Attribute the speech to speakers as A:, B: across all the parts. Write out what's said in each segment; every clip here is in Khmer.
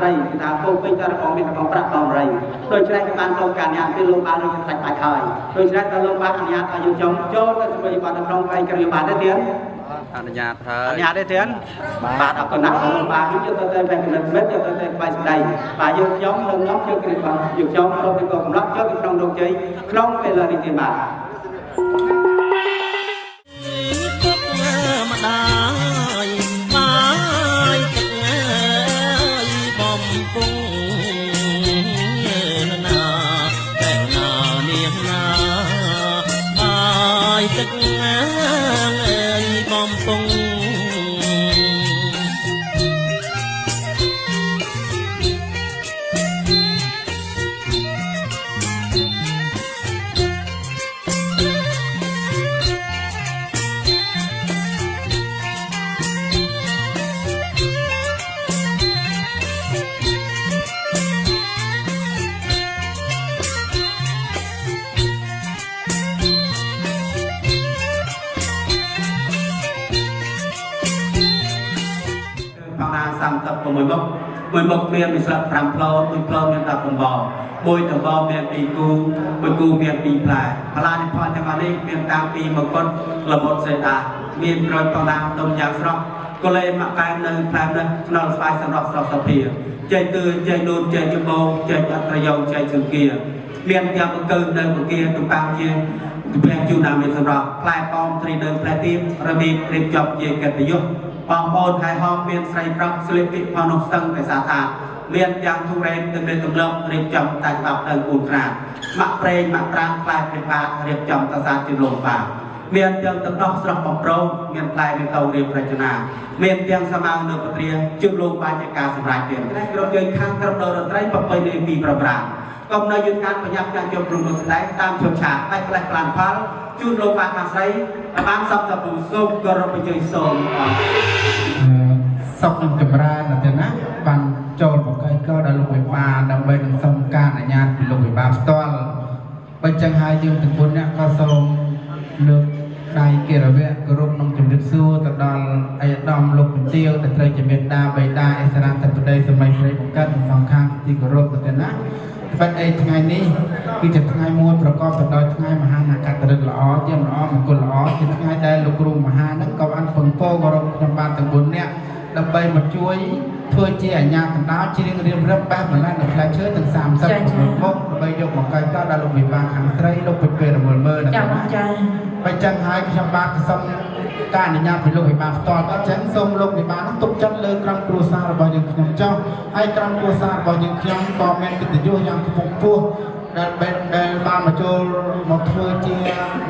A: ស្រីគឺថាពោពេញតែរកមានតែប្រាក់បងរៃដូច្នេះគឺបានសូមការអនុញ្ញាតពីលោកបាននឹងសាច់បាច់ហើយដូច្នេះក៏លោកបានអនុញ្ញាតឲ្យយើងចង់ចូលទៅសម្រាប់បានក្នុងឯករាជ្យបានទេទៀតអនុញ្ញាតហើយអនុញ្ញាតទេទៀតបាទអរគុណណាស់លោកបានយើងទៅតែបែបកំណត់មិត្តទៅតែក្បាយសម្ដីបាទយើងខ្ញុំនឹងខ្ញុំជឿគ្រីស្ទយើងខ្ញុំរកពីកកំឡុងចូលពីក្នុងរោងជ័យក្នុងពេលនេះទៀតបាទម្ដាយបាយទឹកបំពង់ណាតែណានាងណាបាយទឹកបំពង់មួយមុខមានវិស្ល5ផ្លូវមួយផ្លូវមាន10ដំបងមួយដំបងមាន2គូមួយគូមាន2ផ្លែផ្លានិភ័ណ្ឌទាំងអស់នេះមានតាំងពីមកុដលមុតសេតាមានក្រូចផងដែរដុំយ៉ាងស្រស់ក៏លេមកកែនៅផ្លែនេះខ្នុរស្វាយសម្រាប់ស្រស់សភាចេញទឿចេញនូនចេញច្បងចេញអត្រយងចេញជង្គាមានយ៉ាងអង្គើនៅបង្គៀទំប៉ាំងជាព្រះជូណាមានសម្រាប់ផ្លែប៉ោមត្រីនៅផ្លែទៀបរបៀបរៀបចំជាកិត្តិយសបងប្អូនហើយហោមានស្រីប្រុសស្លៀកពាក់ផនុស្ទឹងភាសាថាមានយ៉ាងធុរេនទឹកទម្លាប់រៀបចំតែច្បាប់ទៅគូនក្រាតម៉ាក់ប្រេងម៉ាក់ត្រាំងផ្លែព្រះបាទរៀបចំតសាជាលំបាមានទាំងទឹកដោះស្រស់បំប្រងមានផ្លែមេតោរៀបរចនាមានទាំងសមៅនៅពត្រាជឿលោកបាជាការសម្រាប់ទៀតក្រុមយើងខាងក្រុមតន្ត្រីប្រពៃណីពីប្រប្រាកុំនៅយុទ្ធការប្រញាប់ការចូលព្រមស្ដែងតាមជើងឆាកបែបផ្លែក្លានផលជូនលោកបាទខាងស្រីបានសពតពូសូមគោរពអញ្ជើញសូម
B: សុខនឹងចម្រើនទៅណាបានចូលបកកដល់លោកវិបាលដើម្បីនឹងសុំការអនុញ្ញាតពីលោកវិបាលផ្ទាល់បើចឹងហើយយើងទាំង4អ្នកក៏សូមលើកដៃគិរវៈគោរពនឹងជំរាបសួរទៅដល់អាយដាមលោកពទាវដែលត្រូវជាមេត្តាបិតាអិសរាធិបតីសម័យស្រីបង្កើតសង្ខាងទីគោរពទៅណាប៉ុន្តែថ្ងៃនេះគឺជាថ្ងៃមួយប្រកបទៅដោយថ្ងៃមហានាកតរិទ្ធល្អជាល្អមង្គលល្អជាថ្ងៃដែលលោកគ្រូមហានឹងក៏បានពងពោគោរពខ្ញុំបានទាំង4នាក់ដើម្បីមកជួយធ្វើជាអាជ្ញាកណ្ដាលជារៀបរៀបបែបម្ល៉េះនៅផ្លែឈើទាំង30មុខដើម្បីយកមកកែតដល់លោកវិបាលខាងស្រីលោកពេជ្ររមលមើលណាចា៎បើចឹងហើយខ្ញុំបានសូមការអនុញ្ញាតពីលោកវិបាលផ្ទាល់ក៏ចឹងសូមលោកវិបាលទុកចិត្តលើក្រុមគ្រួសាររបស់យើងខ្ញុំចោះហើយក្រុមគ្រួសាររបស់យើងខ្ញុំក៏មានកិត្តិយសយ៉ាងខ្ពង់ខ្ពស់ដែលបានមកចូលមកធ្វើជា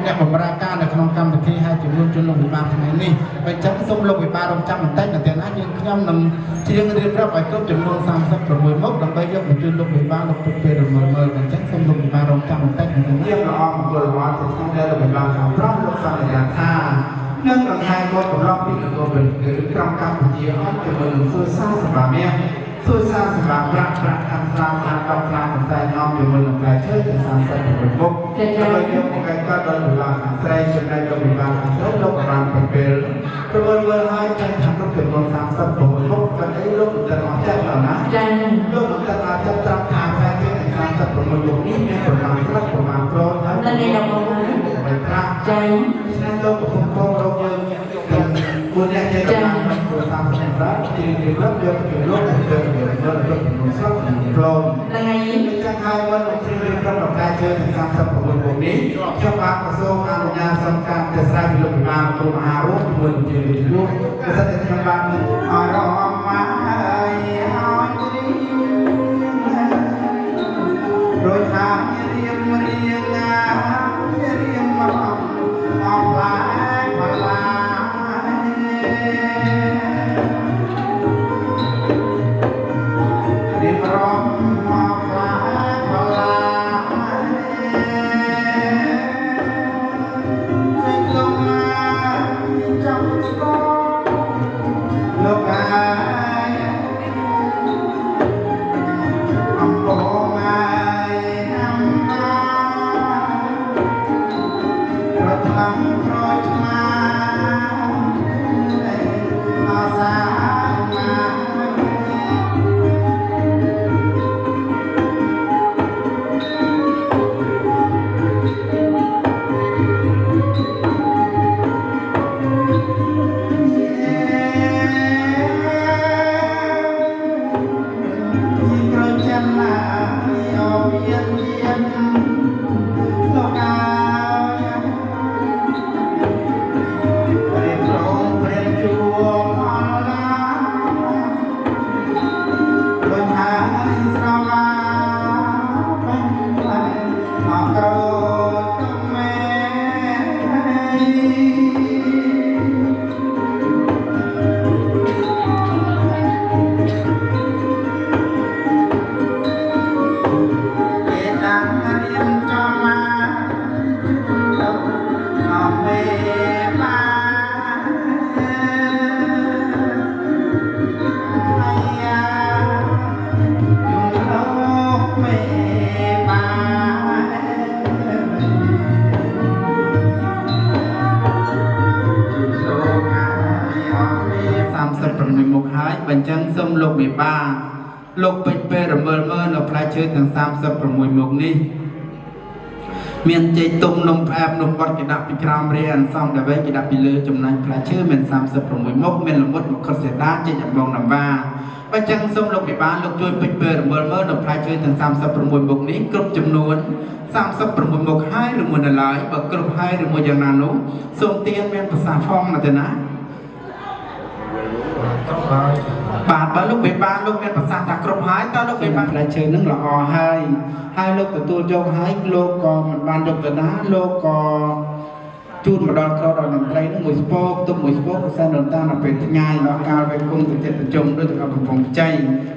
B: អ្នកបម្រើការនៅក្នុងកម្មវិធីហើយជំនួសជូនលោកវិបាលថ្ងៃនេះបើចឹងសូមលោកវិបាលរងចាំបន្តិចនៅទីណាយើងខ្ញុំនឹងច្រៀងរៀបរាប់ឲ្យគ្រប់ចំនួន36មុខដើម្បីយកមកជូនលោកវិបាលលោកពុទ្ធពេលរមើលមើលអញ្ចឹងសូមលោកវិបាលរងចាំបន្តិចនៅទីនេះល្អមង្គលល្អទៅក្នុងដែលលោកវិបាលខាងប្រុសលោកសន្យាថានឹងដង្ហែមកកំឡុងពីនគរវិញគឺក្រុមកម្ពុជាអត់ជាមួយនឹងសួរសាសម្រាប់មាសសួរសាសម្រាប់ប្រាក់ខាងស្រាខាងដល់ខ្លាំងបន្តែនាំជាមួយនឹងផ្លែឈើទាំង36មុខហើយយកមកកែកាត់ដល់វិបាលខាងស្រីចំណែកលោកវិបាលខាងស្រីលោកបានប្រពេលព្រមមើលឲ្យតែខាងគ្រប់ចំនួន36មុខប៉ុន្តែលោកមិនទាំងអស់ចិត្តដល់ណាចា៎លោកមិនទាំងអស់ចិត្តត្រាប់ថាផ្លែឈើទាំង36មុខនេះមានប្រមាណស្លឹកប្រមាណប្រហើយតែនេះដល់មកមិនប្រាក់ចា៎ស្នេហ៍លោកកំពុងលោកយើងគួរអ្នកចេះតាមគួរតាមសម្រាប់ទីរៀបយកពីលោកទៅយកពីស្រុកព្រមថ្ងៃនេះចាស់ហើយមកទីរៀបរាប់ប្រកាសជើង36មុខនេះខ្ញុំបានប្រសូមអនុញ្ញាតសំខាន់ទៅស្រាវពីលោកវិបាលគ្រូមហារួមជាមួយជាវិទ្យុប្រសិទ្ធខ្ញុំបានឲ្យរំមកហើយរួចថារៀបរៀងណារៀងមកអស់ឡាយមកឡារៀបរំមកឡាយមកឡាលោកអាយអំពងអាយណាំណាប្រថ្លំប្រឆ្មាអាសាមា ហើយបញ្ចឹងសូមលោកមេបាលោកពេជ្រពេលរមើលមើលនៅផ្លែឈើទាំង36មុខនេះមានចេកទុំនំផ្អែមនំបត់គេដាក់ពីក្រោមរាអន្សំដែលវិញគេដាក់ពីលើចំណែកផ្លែឈើមាន36មុខមានល្មុតមកខុតសេដាចេកអំបងណាំវ៉ាបើចឹងសូមលោកមេបាលោកជួយពេជ្រពេលរមើលមើលនៅផ្លែឈើទាំង36មុខនេះគ្រប់ចំនួន36មុខហើយឬមួយនៅឡើយបើគ្រប់ហើយឬមួយយ៉ាងណានោះសូមទានមានភាសាផងណាទេណាគ្រប់ហើយបាទបើលោកមេបាលោកមានប្រសាសន៍ថាគ្រប់ហើយតើលោកមេបាផ្លែឈើនឹងល្អហើយលោកទទួលយកហើយលោកក៏មិនបានយកទៅណាលោកក៏ជូនមកដល់ក្រដល់មន្ត្រីនឹងមួយស្ពកទុកមួយស្ពកប្រសិនដល់តាមពេលថ្ងៃដល់កាលវេគុំទៅចិត្តប្រជុំដូចទៅកំពង់ជ័យ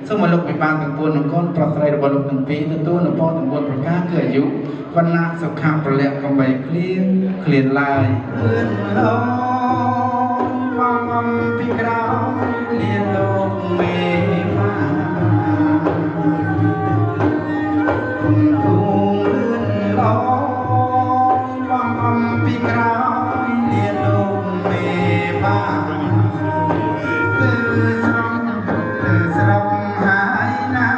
B: សូមឲ្យលោកមេបាទាំងពួននិងកូនប្រុសស្រីរបស់លោកទាំងពីរទទួលនៅពរទាំង4ប្រការគឺអាយុវណ្ណៈសុខៈប្រលៈកំបីឃ្លានឡើយអឿនឡងមកពីក្រោយលៀនលោកមេបាគំទូលឿនឡងមកពីក្រោយលៀនលោកមេបាទៅស្រងហើយណា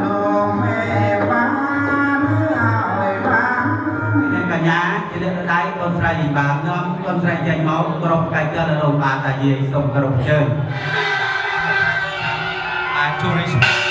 B: លោកមេបាឲ្យបា
A: cả nhà chỉ để đây con trai gì bà nhóm con trai dành máu gồm cái cơ là đồng bà tại vì sống cả đồng chơi tourist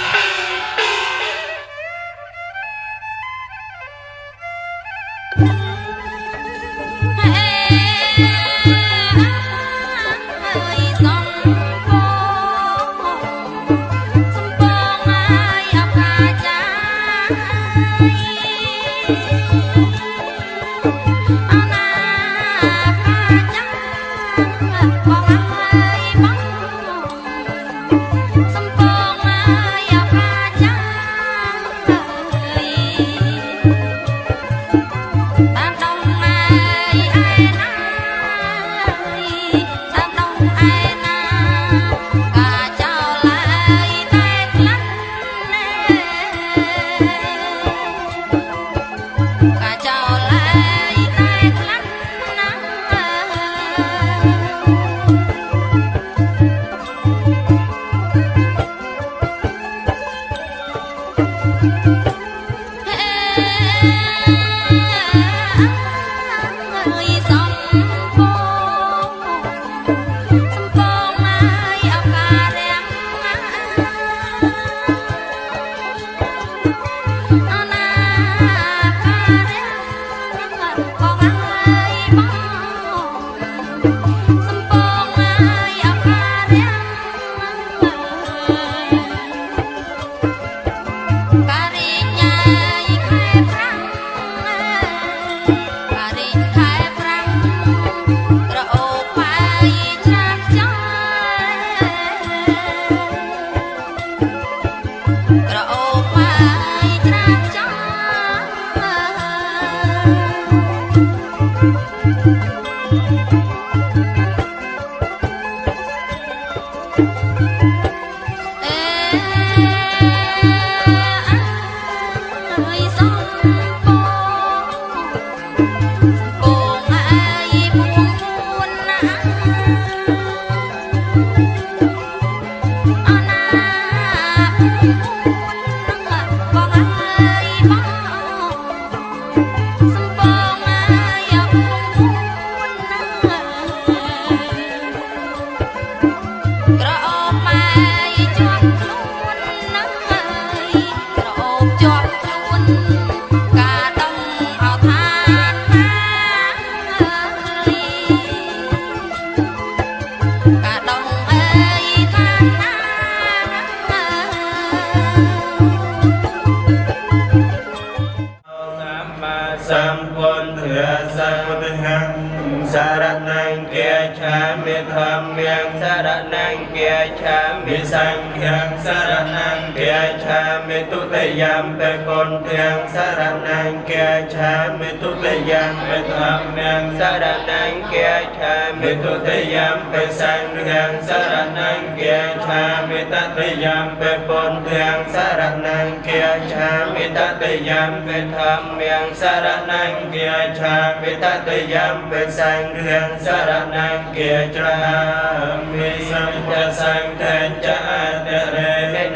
C: Yam วิสัมปสังฆจะอัตเร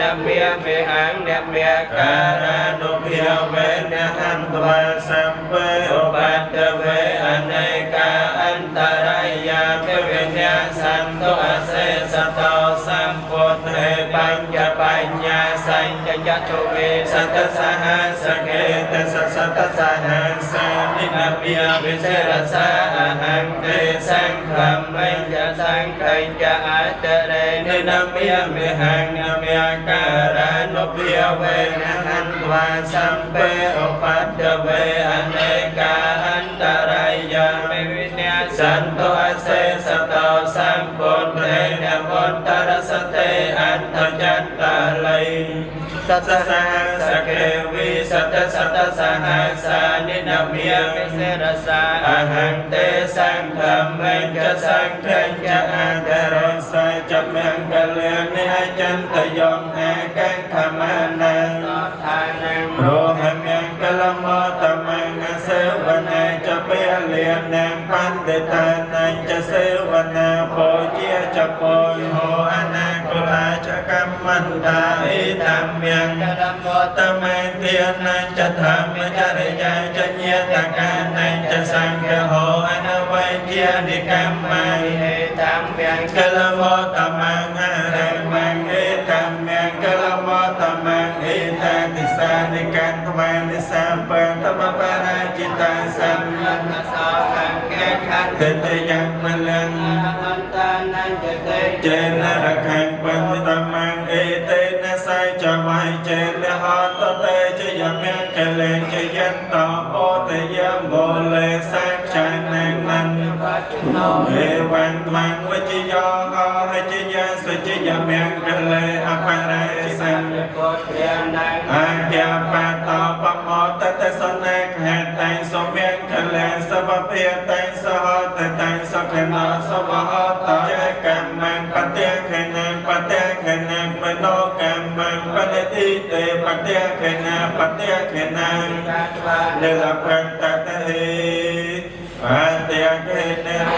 C: นัมเมียเมหังเนเมียการานุเพียวเวนหันตวาสัมเปอุปัตตเวอเนกาอันตรายาเมเวเนสันตุอเสสตอสัมปุตเตปัญญปัญญาสัญญยัตุเวสัตสหัสเกตสัตสหัสนินามิยวิเศษสะอาหังเตสังฆัมเมจะสังฆัยจะอัตเรนินามิยเมหังนามิยการานุเพียวเวนะหันตวาสัมเปอุปัตตเวอเนกาอันตรายาเมวิเนสันตุอเสสตอสัมปุตเตนะมุตตรสเตอันทจัตตาลัยสัตสหัสเกวิสัตสหัสานินามิยวิเศษสะอาหังเตสังฆัมเมจะสังฆัญจะอัตโรสะจะเมงกะเลือนิหจันตยองแอกังขมานังโรหะเมงกะละโมตมังเสวนาจะเปเลียนังปันเดตานังจะเสวนาโพเจจะโพยโหอนาคุลาจะกัมมันตาอิตัมยังกะละโมตมังเทียนังจะธรรมจริยาจะเนียตกานังจะสังฆโหอนาวัยเจียนิกัมมังเอตัมยังกะละโมตมังอะระมังเอตัมยังกะละโมตมังเอตาติสานิกันทวานิสัมปันตมปาราจิตาสัมมัสสะขังแก่ขันเตตยังมะลังอันตานันจะเตเจนะระขังปันตมังเอเตนะไสจะไวเจนะหะตเตจะยะเมกะเลจะยันตอโอเตยะโมเลสักชันนังนันเอวังมังวจิโยหะหจิยะสุจิยะเมกะเลอภะระสังอาเกียปัตตาปะโมตตะสนะแหตังสเมกะเลสัพเพตังสหตตังสัพเพนะสวะหตะยะกัมมังปะเตขะนังปะเตขะนังมโนกัมมังปะติเตปะเตขะนังปะเตขะนังเดลปันตะเตปะเตขะนัง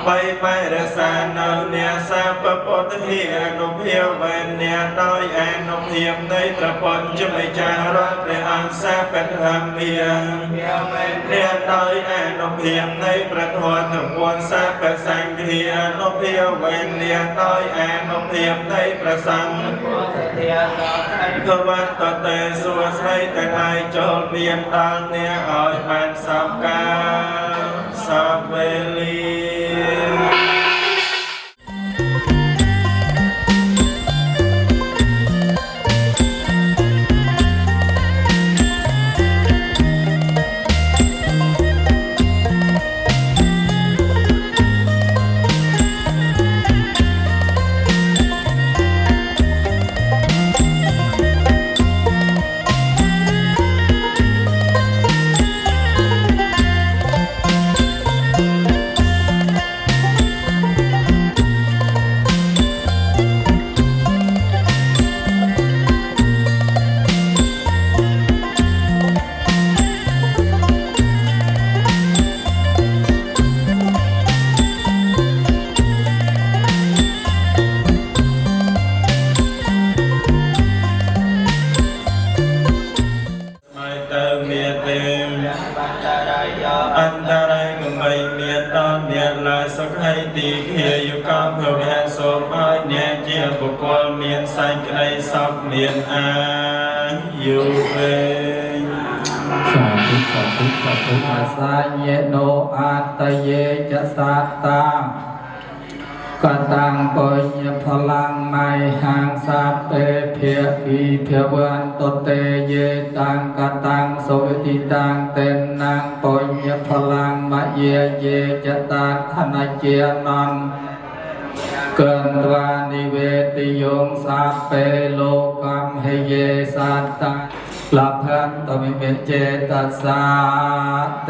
C: ไปไปรักษาเนาเนียสัพปะตหิอนุเพียวเวนเนียน้อยอนุเพียมในตระปนจะไม่จารอดในอังสาเป็นธรรมเมียเนียน้อยอนุเพียมในประทวนทั้งปวงสัพพสังขีอนุเพียวเวนเนียน้อยอนุเพียมในประสังกวันตเตสุวสัยแต่ไอโจลเมียนตังเนียอ่อยมันสับกาสับเวลี อันตรายก็ไม่เมียตอนเมียลายสักให้ตีเขียอยู่ก้าวเพื่อแห่สมอ้อยเนี่ยเจียบุกลเมียนใส่ไกลซับเมียนอาอยู่เป็น
B: สาธุสาธุสาธุอาสาเยโนอัตตเยจะสัตตากตังปุญญพลังไมหังสัพเพเพียกีเพียวันตเตเยตังกตังโสติตังเตนนางปุญญพลังมะเยเยจตังธนเจนังเกินวานิเวติโยงสัพเพโลกัมเหเยสัตตาลาภันตมิเมเจตัสสะเต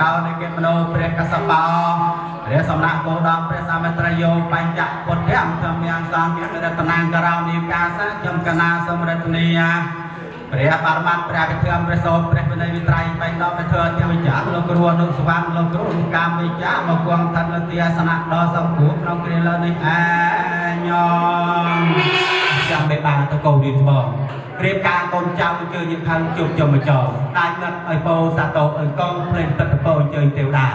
A: កោនៃគេមនោព្រះកសបោព្រះសំណាក់គោដមព្រះសាមិត្រយោបញ្ចពុទ្ធៈធម្មយ៉ាងសង្ឃរតនាការោនីកាសៈចំកណាសមរតនីព្រះបរមត្ថព្រះវិធម្មព្រះសោព្រះវិន័យវិត្រៃបៃដកព្រះធរទេវចាលោកគ្រូអនុសវណ្ណលោកគ្រូកាមវិចាមកគង់ឋានទាសនៈដល់សម្ពុទ្ធក្នុងគ្រាលើនេះអាញោមចាំបេបានតកោរៀនបងរៀបការកូនចៅអញ្ជើញយើងខាងជប់ចំមកចោដាច់នឹកឲ្យពោសាតោឲ្យកងព្រេងទឹកតពោអញ្ជើញទេវតា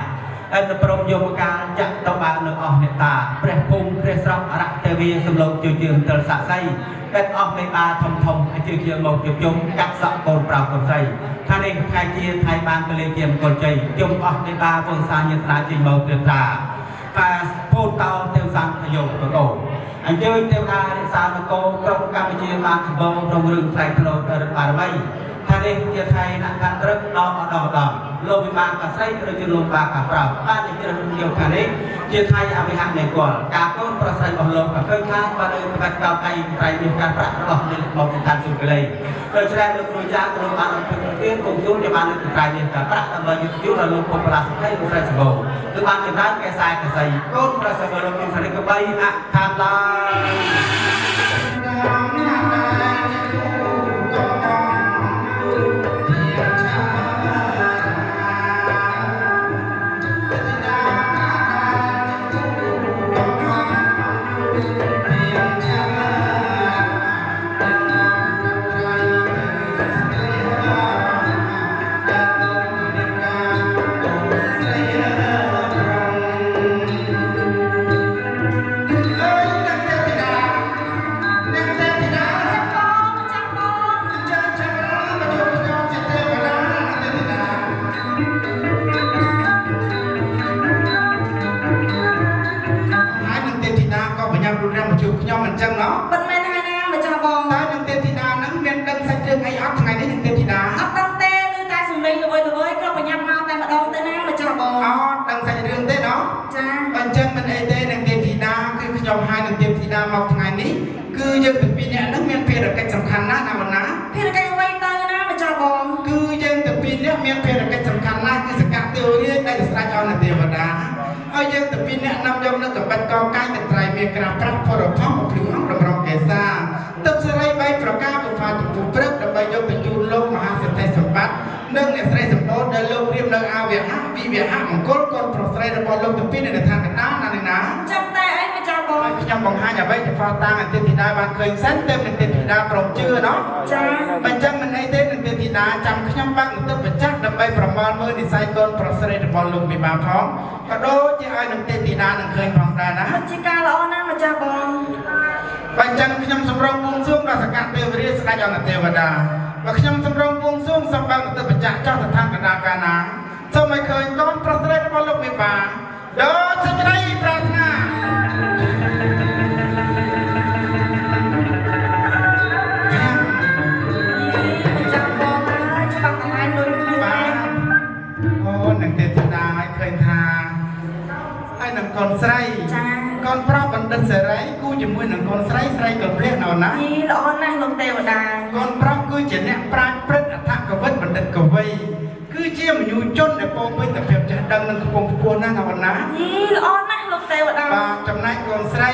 A: អន្តព្រមយមកាលចាក់តបានៅអស់អ្នកតាព្រះភូមិព្រះស្រុកអរទេវីសំឡូកជឿជឿទិលស័ក្តិសិទ្ធិបេតអស់មេបាធំធំឲ្យជឿជឿមកជុំជុំកាត់សក់កូនប្រៅកូនស្រីថានេះខែជាថៃបានកលេជាមកលជ័យជុំអស់មេបាពងសាញាត្រាចេញមកព្រះតាថាពោតតោទេវសង្ឃយោកោអញ្ជើញទេវតារិសានគោក្រុមកម្ពុជាបានសម្បូរក្នុងរឿងផ្លែផ្លោតរដ្ឋបារមីថានេះជាថៃដាក់កាត់រឹកដល់លោកវិបាកកស្រីឬជាលោកបាកប្រោបានជាជ្រើសរើសយកថានេះជាថៃអភិហៈនៃគាត់ការកូនប្រសិទ្ធរបស់លោកក៏ឃើញថាបានលើក្បាច់កោកៃត្រៃមានការប្រាក់របស់នេះមកតាមសុគលីដូច្នេះលោកគ្រូចាស់លោកបានអង្គប្រទានគង់យល់ជាបានលើត្រៃមានការប្រាក់ដើម្បីយុទ្ធយល់ដល់លោកពុទ្ធបលាសភ័យលោកស្រីសម្បូរគឺបានចម្រើនកែសាយកសៃកូនប្រសិទ្ធរបស់លោកមានសារកបីអខានឡើខ្ញុំមិនចឹងណោះប៉ុន្មានថ្ងៃណាមកចាំបងតើនឹងទេធីតាហ្នឹងមានដឹងសាច់រឿងអីអត់ថ្ងៃនេះនឹងទេធីតាអត់ដឹងទេគឺតែសំឡេងល្វើយគ្រាប់បញ្ញាប់មកតែម្ដងទៅណាមកចាំបងអត់ដឹងសាច់រឿងទេណោះចាអញ្ចឹងមិនអីទេនឹងទេធីតាគឺខ្ញុំហៅនឹងទេធីតាមកថ្ងៃនេះគឺយើងទាំងពីរនាក់ហ្នឹងមានភារកិច្ចសំខាន់ណាស់ណាបងណាភារកិច្ចអ្វីទៅណាមកចាំបងគឺយើងទាំងពីរនាក់មានភារកិច្ចសំខាន់ណាស់គឺសកៈទេវរាជដែលស្រេចអស់នៅទេវតាហើយយើងទាំងពីរនាក់នាំយកនៅកបិតកកាយតែត្រៃមានក្រាប្រាក់ផរផំភ្លឺអង្គតម្រង់កេសាទឹកសេរីបីប្រការបុផាចំពោះព្រឹកដើម្បីយកទៅជូនលោកមហាសេដ្ឋីសម្បត្តិនិងអ្នកស្រីសម្បូរដែលលោករៀបនៅអាវៈហៈវិវៈហៈមង្គលកូនប្រុសស្រីរបស់លោកទាំងពីរនៅឋានកណ្ដាលណានេះណាចាំតែអីមកចាំបងខ្ញុំបង្ហាញអ្វីជាផតតាំងអតិធីតាបានឃើញសិនទៅនឹងទេធីតាព្រមជឿណោះចាអញ្ចឹងមិនអីទេនឹងទេធីតាចាំខ្ញុំបាក់នឹងទឹកបច្ចៈដើម្បីប្រមាណមើលនិស័យកូនប្រុសស្រីរបស់លោកវិបាផងក៏ដូចជាឲ្យនឹងទេធីតានឹងឃើញផងដែរណាជាការល្អណាស់មកចាបងបើអញ្ចឹងខ្ញុំសម្រុំបួងសួងដល់សកៈទេវរាជស្ដេចអនទេវតាបើខ្ញុំសម្រុំបួងសួងសម្បើនឹងទឹកបច្ចៈចោះទៅឋានកណ្ដាលកាលណាសូមឲ្យឃើញកូនប្រុសស្រីរបស់លោកវិបាដូចសេចក្តីប្រាថ្នានឹងទេធីតាឲ្យឃើញថាហើយនឹងកូនស្រីចាកូនប្រុសបណ្ឌិតសេរីគូជាមួយនឹងកូនស្រីស្រីក៏ភ្លៀកណោណាល្អណាស់លោកទេវតាកូនប្រុសគឺជាអ្នកប្រាជ្ញព្រឹទ្ធអដ្ឋកវិទ្យបណ្ឌិតកវីគឺជាមយុជនដែលពោពេញតែភាពចេះដឹងនឹងកំពុងខ្ពស់ណាស់ណោណាល្អណាស់លោកទេវតាបាទចំណែកកូនស្រី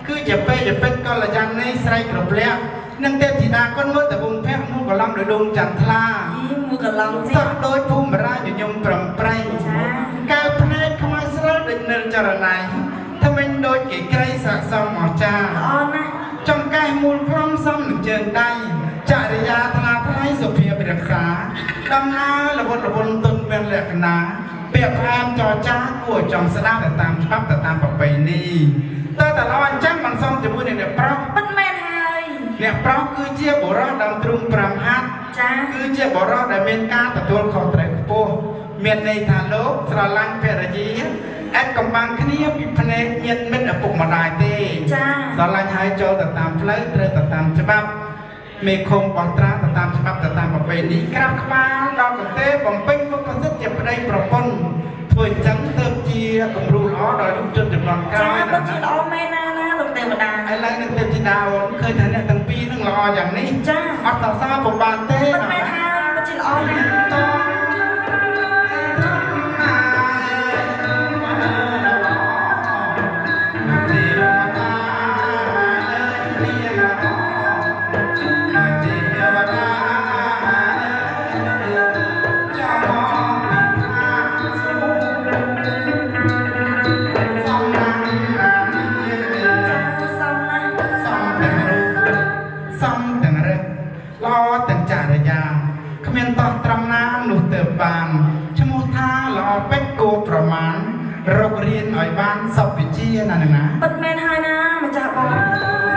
A: គឺជាពេជ្រពេជ្រកល្យានីស្រីក្រភ្លៀកនឹងទេពធីតាកូនមើលតែវងភ័ក្រមួយកឡំដោយដងចន្ទថ្លាមួយកឡំសក់ដោយភូមិរាជញញុំប្រំប្រៃចាកែវភ្នែកខ្មៅស្រិលដូចនិលចរណៃថ្មិញដូចគេក្រៃសាកសមអស្ចារ្យល្អណាស់ចង្កេះមូលព្រំសំនឹងជើងដៃចរិយាថ្លាថ្លៃសុភាពរក្សាដំណើរលវត្តវន្ទុនមានលក្ខណៈពាក្យផ្អែមចរចាគួរចង់ស្ដាប់ទៅតាមច្បាប់ទៅតាមប្រពៃណីតើតើល្អអញ្ចឹងមិនសមជាមួយនឹងអ្នកប្រុសមិនមែនហើយអ្នកប្រុសគឺជាបុរសដើមទ្រូង5ហាត់ចាគឺជាបុរសដែលមានការទទួលខុសត្រូវខ្ពស់មានន័យថាលោកស្រឡាញ់ភរិយាអត់កំបាំងគ្នាពីភ្នែកញាតិមិត្តឪពុកម្ដាយទេចាស្រឡាញ់ហើយចូលទៅតាមផ្លូវត្រូវទៅតាមច្បាប់មេឃុំបោះត្រាទៅតាមច្បាប់ទៅតាមប្រពៃណីក្រាបក្បាលដល់កន្ទេបំពេញមុខប្រសិទ្ធជាប្តីប្រពន្ធធ្វើអញ្ចឹងទៅជាគំរូល្អដល់យុវជនចំនួនក្រោយចាពិតជាល្អមែនណាលោកទេវតាឥឡូវនឹងទេវធីតាឃើញថាអ្នកទាំងពីរនឹងល្អយ៉ាងនេះចាអត់តសពុំបានទេមិនមែនហើយពិតជាល្អណាស់
B: បានឈ្មោះថាល្អពេជ្រគោប្រមាណរករៀនឲ្យបានសពវិជ្ជាណានឹងណា
D: ពិតមែនហើយណាម្ចាស់បង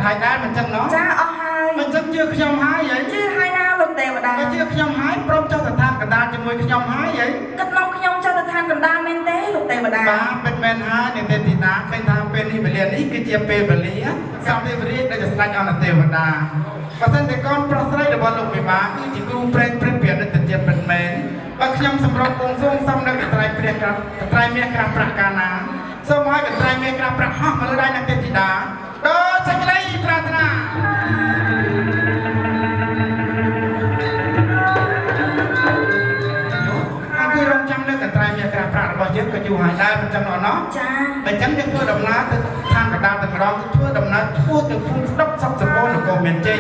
D: ហើយដែរមិនចឹងណោះ ចាអស់ហើយ
B: មិនចឹងជឿខ្ញុំហើយហី
D: ជឿហើយណាលោកទេវតា
B: បើជឿខ្ញុំហើយព្រមចុះទៅឋានកណ្ដាលជាមួយខ្ញុំហើយហី
D: គិតមកខ្ញុំចង់ទៅឋានកណ្ដាលមែនទេលោកទេវតា
B: បាទពិតមែនហើយនាងទេពធីតាឃើញថាពេលនេះវេលានេះគឺជាពេលវេលាសម្ភារៈដែលจะស្ដេចអនទេវតាបើសិនតែកូនប្រុសស្រីរបស់លោកវិបាកគឺជាគ្រូព្រេងព្រឹកព្រះនិតជាពិតមែនបើខ្ញុំសម្របគង់សូមសំនៅកត្រៃព្រះក្រាស់កត្រៃមាសក្រាស់ប្រាក់កាលណាសូមឲ្យកត្រៃមាសក្រាស់ប្រាក់ហោះមកលើដៃនាងទេពធីតាដោយសេចក្តីប្រាថ្នាគឺរងចាំនៅកត្រៃមាសក្រាស់ប្រាក់របស់យើងក៏យូរហើយដែរមិនចឹងណោះណោះ
D: ចា
B: អញ្ចឹងយើងធ្វើដំណើរទៅឋានកណ្ដាលតែម្ដងធ្វើដំណើរធ្វើទៅភូមិស្ដុកសពសម្បូរនគរមានជ័យ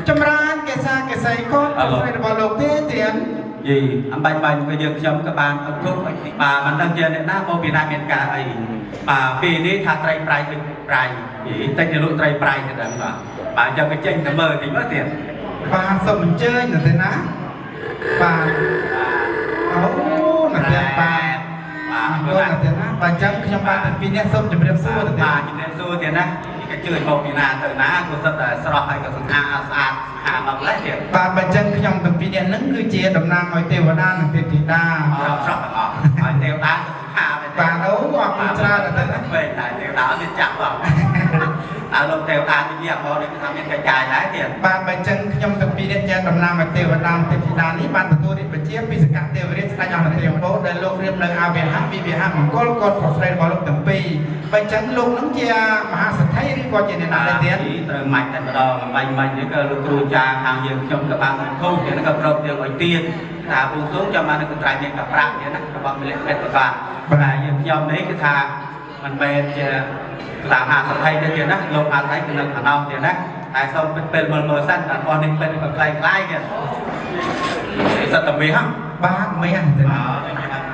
B: ចម្រើនកេសាកេសីកូនស្រីរបស់លោកទេទៀន
A: យីអំបញ្ញបាញ់ក៏យើងខ្ញុំក៏បានអត់គ្រប់អីបាទមិនដឹងជាអ្នកណាមកពីណាមានការអីបាទពេលនេះថាត្រីប្រៃវិញប្រៃយីតែជាលក់ត្រីប្រៃទៅដល់បាទយកទៅចេញទៅមើលតិចមើលទៀត
B: បាទសូមអញ្ជើញណាទេណាបាទអូណាទេបាទបាទណាទេណាបាទចឹងខ្ញុំបាទទាំងពីរនាក់សូមជម្រាបសួរទៅបាទ
A: ជំរាបសួរទៀតណានេះក៏ជឿមកពីណាទៅណាក៏សិតតែស្រស់ហើយក៏ស្អាតស្អាតស្អាតមកលេះទៀត
B: បាទបើចឹងខ្ញុំទាំងពីរនាក់ហ្នឹងគឺជាតំណាងឲ្យទេវតានិងទេពធីតា
A: ស្រស់ទាំងអស់ហើយទេវតាក៏ស្អាត
B: បាទអូអរគុណច្រើនណាស់ទេណា
A: ពេលតែទេវតាអត់មានចាប់បងអើលោកទេវតានិយាយមកនេះថាមានកាយចាយដែរទៀត
B: បាទបើចឹងខ្ញុំទាំងពីរនាក់ជាតំណាងឲ្យទេវតានិងទេពធីតានេះបានទទួលរាជបញ្ជាពីសកៈទេវរាជស្ដេចអន្តរទេវពោដែលលោករៀបនៅអវិហៈវិវិហៈមង្គលកូនប្រុសស្រីរបស់លោកទាំងពីរបើចឹងលោកនឹងជាមហាសេដ្ឋីឬក៏ជាអ្នកណាដែរទៀត
A: ត្រូវមាច់តែម្ដងបាញ់នេះក៏លោកគ្រូចាខាងយើងខ្ញុំក៏បានធូបទៀតក៏ប្រកយើងឲ្យទៀតថាពូស៊ូចាំបាននឹងត្រៃមានកប្រាក់ទៀតណារបស់មិលពេទ្យបាទបាទយើងខ្ញុំនេះគឺថាមិនមែនជាក្លាមហាសថៃទៀតណាលោកហាសថៃគឺនៅខាងនោះទៀតណាតែសូមពេលមើលសិនតែរបស់នេះពេលក៏ខ្លាយទៀតសិតតែមេហ៎
B: បាទមែនទេ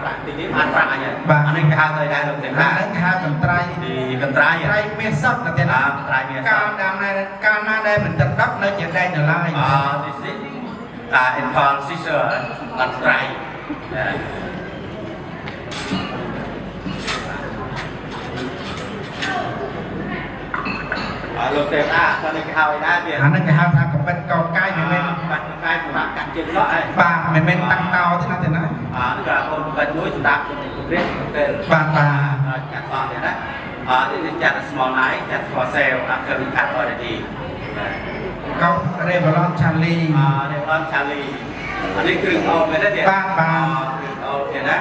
A: ប្រាក់ទីនេះបានប្រាក់អីបាទអានេះគេហៅទៅដែរលោកទេណា
B: ហ្នឹងហៅកន្ត្រៃ
A: ទីកន្ត្រៃ
B: ត្រៃមាសសតទៅណា
A: ត្រៃមាស
B: កាលណាដែលមិនទឹកដប់នៅជាដែកនៅឡើយ
A: this is in called sister កន្ត្រៃ
B: ប
A: លោកទេវតាតើនេះគេហៅឯណាទៀត
B: អាហ្នឹងគេហៅថាកំបិតកោកាយមិនមែន
A: បាត់កាយប្រមាណកាត់ជើងសក់ហើយ
B: បាទមិនមែនតាំងតោទេណាទេណា
A: នេះក៏អូនបាច់មួយសម្រាប់រៀនពេល
B: បាទបាទ
A: ចាត់សក់ទៀតណានេះចាត់ small night ចាត់ for sale អាគឺកាត់ already
B: កោរេវឡនឆាលី
A: នេះអត់ឆាលីនេះគ្រឿងអូនមែនទេគ្រឿងអូនទៀតណា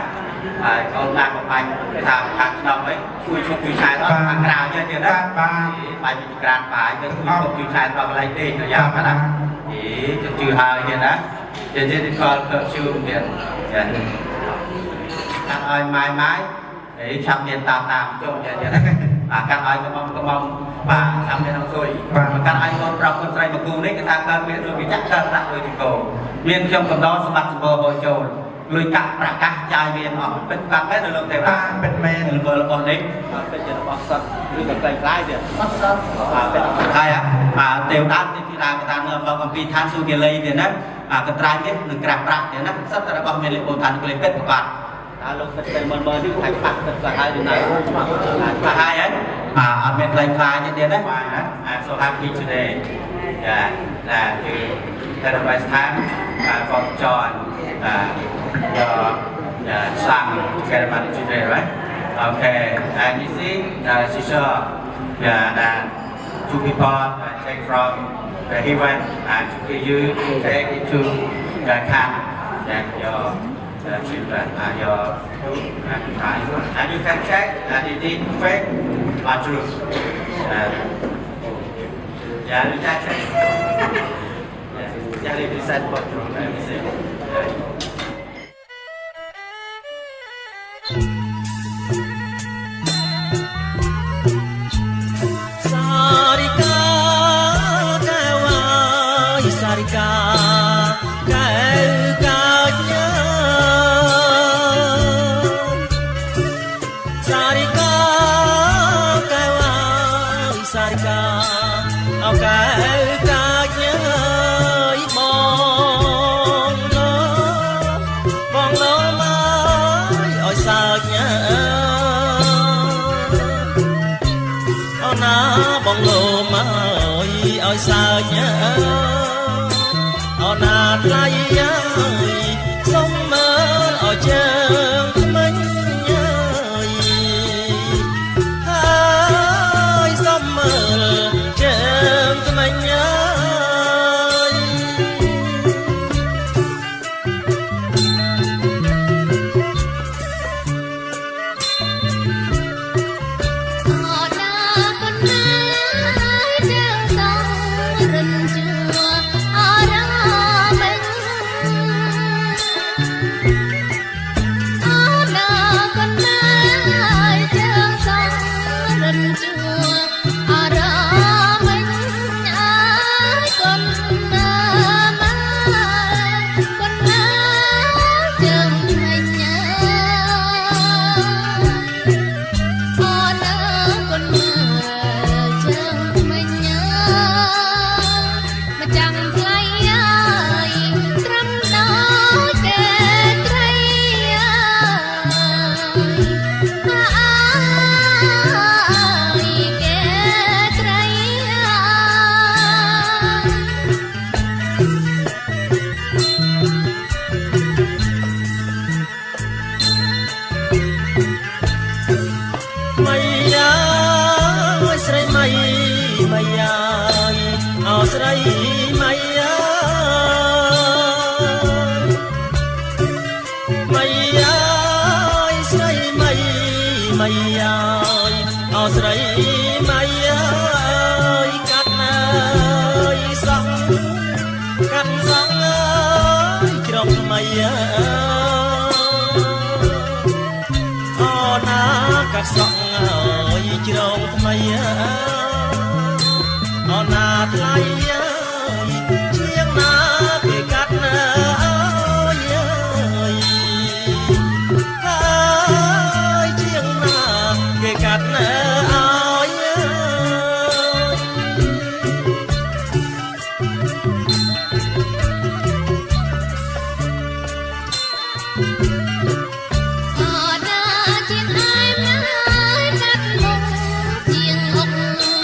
A: ហើយអូនដាក់បំបញ្ញថាខាងក្នុងអីជួយឈប់ជួយឆាយដល់ខាងក្រៅទៀតណាបាយពីក្រានបាយទៅជួយឈប់ជួយឆាយដល់កន្លែងទេទៅយ៉ាងណាទៅជឿហើយទៀតណាជាជាទីខលជឿទៀតចាកាត់ឲ្យម៉ាយឆាប់មានតាមចុះទៀតកាត់ឲ្យកំងបាទឆាប់មានអង្គុយកាត់ឲ្យកូនប្រុសកូនស្រីមកគូនេះគេថាកើតមានដូចវាចាក់កើតដាក់ដូចទីកោមានខ្ញុំកំដរសម្បត្តិសម្បូរហូរចូលលុយកាក់ប្រកាសចាយមានអស់ពិតកាត់មែននៅលើទេវតាពិតមែនលើរបស់នេះពិតជារបស់សត្វឬក៏ផ្សេងខ្លាយទៀតអត់សត្វពិតហើយទេវតាទីតាកតានៅមកអំពីឋានសុគលីទៀតណាកត្រាយទៀតនឹងក្រាស់ប្រាក់ទៀតណាសត្វរបស់មានលេខបូឋានគុលីពិតប្រកាសលោកពិតទៅមើលនេះថាខ្វះទឹកក៏ហើយទៅណាខ្វះហើយអត់មានខ្លែងខ្លាយទៀតណាI'm so happy today that you had a nice time for John your son together today right okay and you see Shisha that two people take from the heaven and to you take it to the camp that your children your and you can check that it is fake or true yeah you can check yeah it is said for true let me see
C: Sarika kawai sarika kau Sarika kawai sarika kau bong lo mai oi sarnya bong lo mai oi sarnya ona lai ơi sông mơ ở chân mình ơi hai sông mơ chân mình ơi song ơi chiều mây ona thay chiếc má bị cắt ơi chiếc má bị cắt ơi
E: Hãy subscribe cho kênh Ghiền Mì Gõ để không bỏ lỡ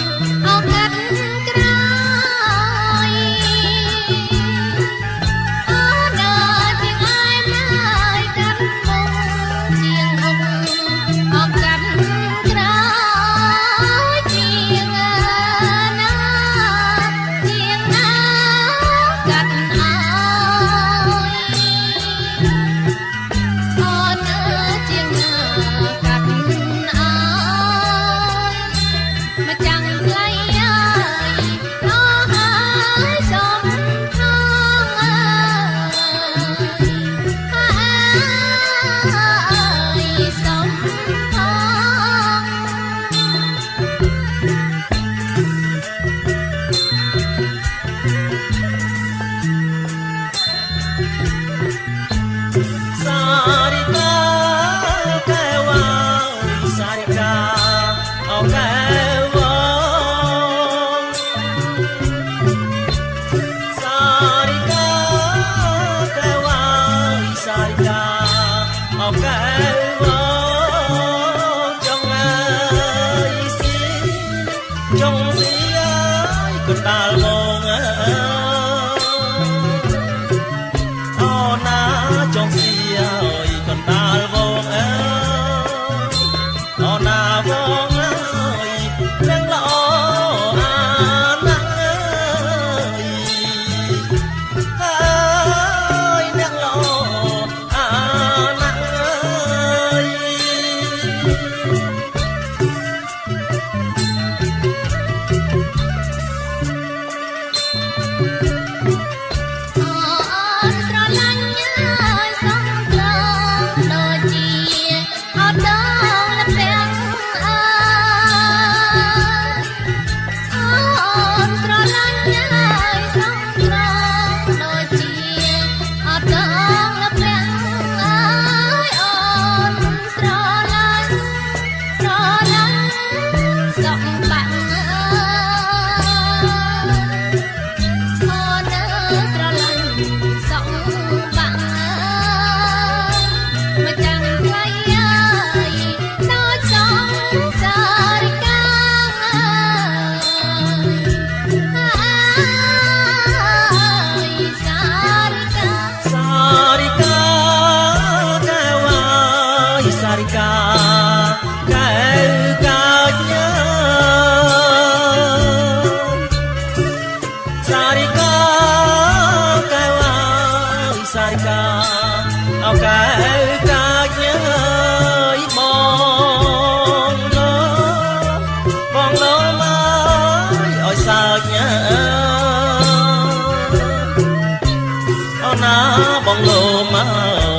C: លោមក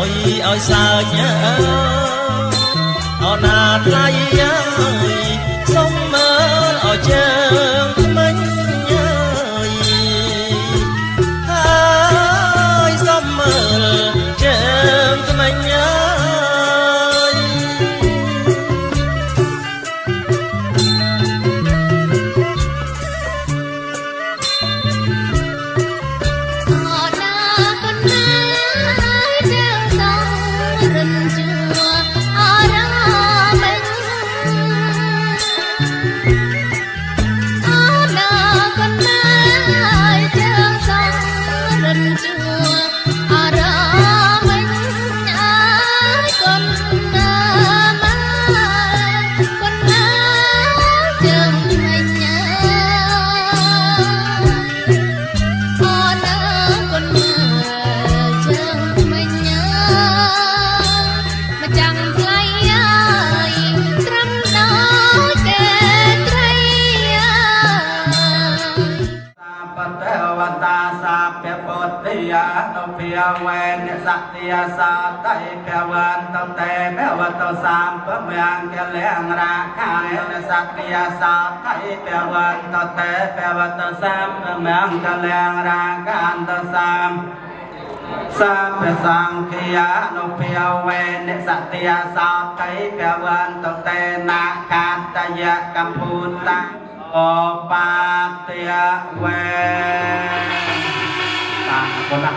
C: ឲ្យសើចអណាថ្លៃសុំមើលឲ្យជើងថ្មិញហើយសុំមើលជើងថ្មិញ
A: no pia wen satya sa tai pia wan tông te pia wan tông sam pia miang kia leng ra khang satya sa tai pia wan tông te pia wan tông sam pia miang kia leng ra khang tông sam sa pia sang kia no pia wen satya sa tai pia wan tông te na khat ta ya kamputa o pa tia wen ta con lắc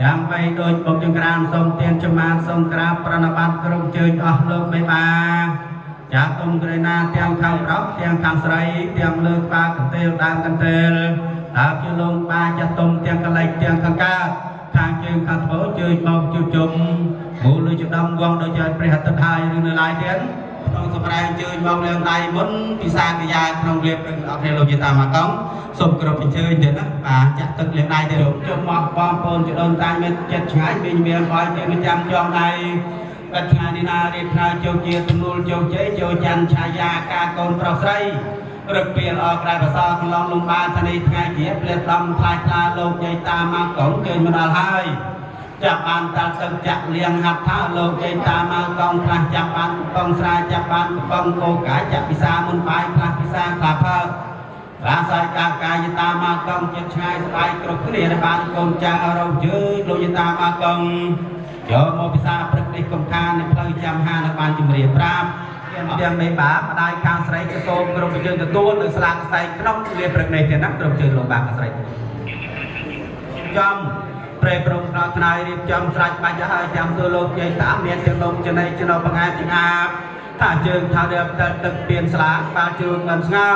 A: យ៉ាងបីដូចបុកចង្ក្រានសូមទានចំបានសូមក្រាបប្រណិប័តគ្រប់ជើញអស់លោកមេបាចាទុំក្រេណាទាំងខាងប្រុសទាំងខាងស្រីទាំងលើក្បាលកន្ទេលដើមកន្ទេលតើជាលោកបាចាទុំទាំងកលិចទាំងខាងកើតខាងជើងខាងធ្វើជើញមកជួបជុំមូលលើចដំងងដោយព្រះហត្ថហើយឬនៅឡាយទៀតក្នុងសម្រាប់ជើញមកលើដៃមុនពិសាកិយាក្នុងរៀបអរគ្នាលោកជាតាមកងសូមគោរពអញ្ជើញទៀតណាបាទចាក់ទឹកលើដៃទៅជុំមកបងប្អូនជាដូនតាមានចិត្តឆ្ងាយមានមានឲ្យជើងចាំចងដៃកាត់ថ្ងៃនេះណារៀបផ្នើជោគជាទំនួលជោគជ័យចូលច័ន្ទឆាយាការកូនប្រុសស្រីរឹកពីល្អក្រែប្រសើរកន្លងលំបានថ្ងៃថ្ងៃជាផ្លែដំខ្លាចខ្លាលោកយាយតាមកកងជើញមកដល់ហើយចាប់បានតាទឹកចាក់លៀងហាត់ថាលោកយាយតាមកកងខ្លះចាប់បានកំងស្រាចាប់បានកំងគោកាចាប់ពិសាមុនបាយខ្លះពិសាខ្លះផើ រាសាកាយតាមកកំចិត្តឆ្ងាយស្ដាយគ្រប់គ្នាដែលបានកូនចាស់រោជើលោកយតាមកកំយកមកពិសាព្រឹកនេះកំខាននៅផ្លូវចាំហានៅបានជំរាបប្រាប់ទាំងមេបាម្ដាយខាងស្រីក៏សូមក្រុមយើងទទួលនៅស្លាកខ្សែក្នុងវាព្រឹកនេះទៀតណាក្រុមជើលោកបាក់ស្រីចំព្រៃប្រងដល់ថ្នៃរៀបចំស្រេចបាច់ឲ្យចាំទូលោកយាយតាមានទាំងនំចំណៃចំណោបង្ហាញចង្អាបថាជើងថារៀបទឹកពៀនស្លាកបានជួនមិនស្ងោ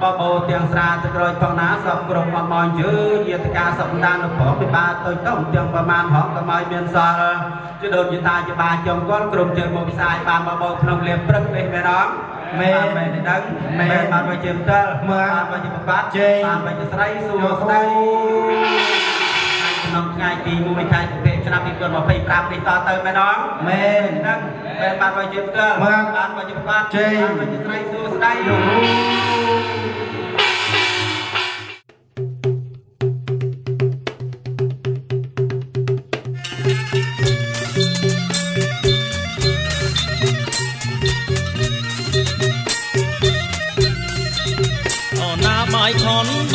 A: បបោទាំងស្រាទឹករយផងណាសពក្រុមអមយឺយេតកាសព្ទាននៅព្រមពិបាតូចតុំទាំងប្រមាណហកកម៉ៃមានសល់ជាដូចយតាជាបាចងគាត់ក្រុមជើងមកពិសាយបានបបោក្នុងលៀបព្រឹកនេះមែនអត់មែនមែនដឹងមែនបានមកជាផ្ទាល់បានមកជាប្រកាសជេបានមកជាស្រីសួស្ដីក្នុងថ្ងៃទី1ខែកុម្ភៈឆ្នាំ2025នេះតទៅមែនអត់មែនដឹងមែនបានមកជាផ្ទាល់បានមកជាប្រកាសជេបានមកជាស្រីសួស្ដី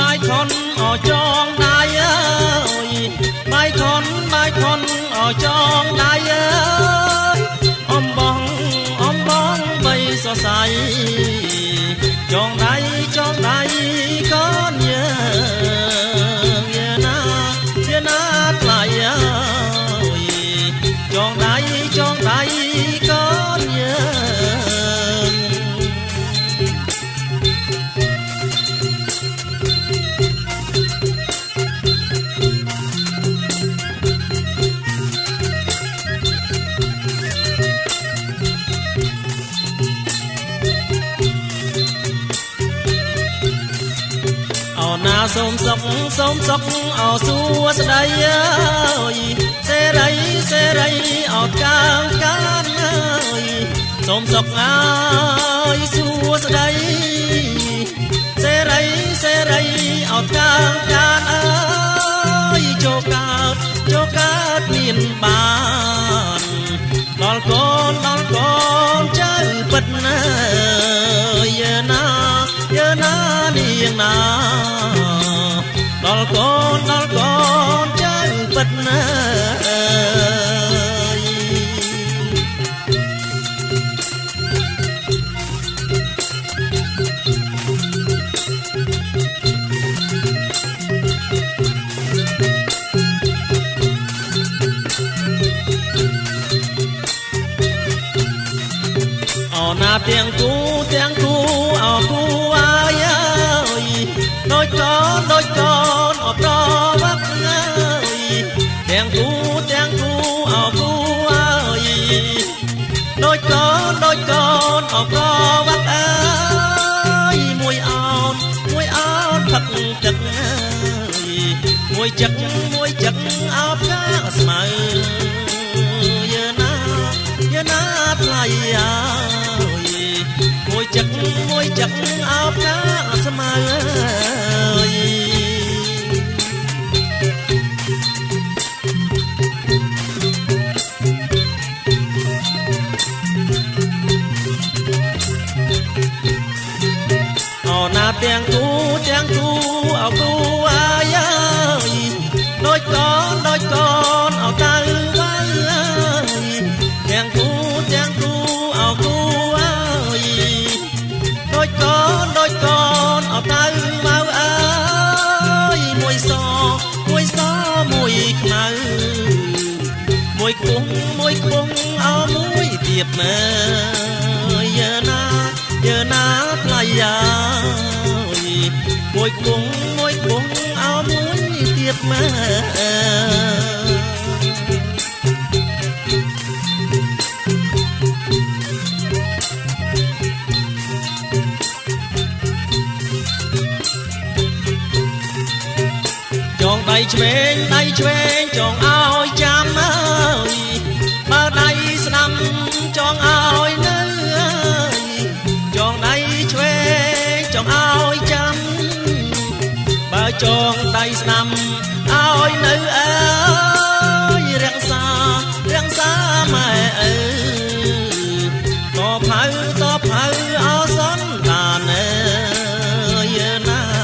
C: បាយខនអចងដៃអើយបាយខនអចងដៃអើយអំបងបីសរសៃចងដៃកូនយើងយាណាថ្លៃអើយចងដៃកូនយើងសូមសុខអោសួស្ដីអើយសេរីអោកានអើយសូមសុខអើយសួស្ដីសេរីអោកានអើយចូលកើតមានបានដល់កូនចៅពិតណាយាណានាងណាដល់កូនចៅពិតណាណាទាំងគូអោគូអាយអើយដូចកូនអប្រវត្តិអើយទាំងគូអោគូអើយដូចកូនអប្រវត្តិអើយមួយអោនផឹកទឹកអើយមួយចឹកអោផ្កាស្មៅយាណាថ្លៃអើមួយចឹកអោបណាស្មើអើយអូណាទាំងគូអោគូអាយអើយដូចកូនអោតៅវ៉ាអើយទាំងគូអោគូដូចកូនអត់ទៅមកអើយមួយសមួយខ្មៅមួយខ្ពស់អោមួយទៀតមើយាណាថ្លៃអើយមួយខ្ពស់អោមួយទៀតមើចងដៃឆ្វេងចងឲ្យចាំអើយបើដៃស្ដាំចងឲ្យនៅអើយចងដៃឆ្វេងចងឲ្យចាំបើចងដៃស្ដាំឲ្យនៅអើយរក្សាម៉ែអើតផៅអោសនតានអើយណា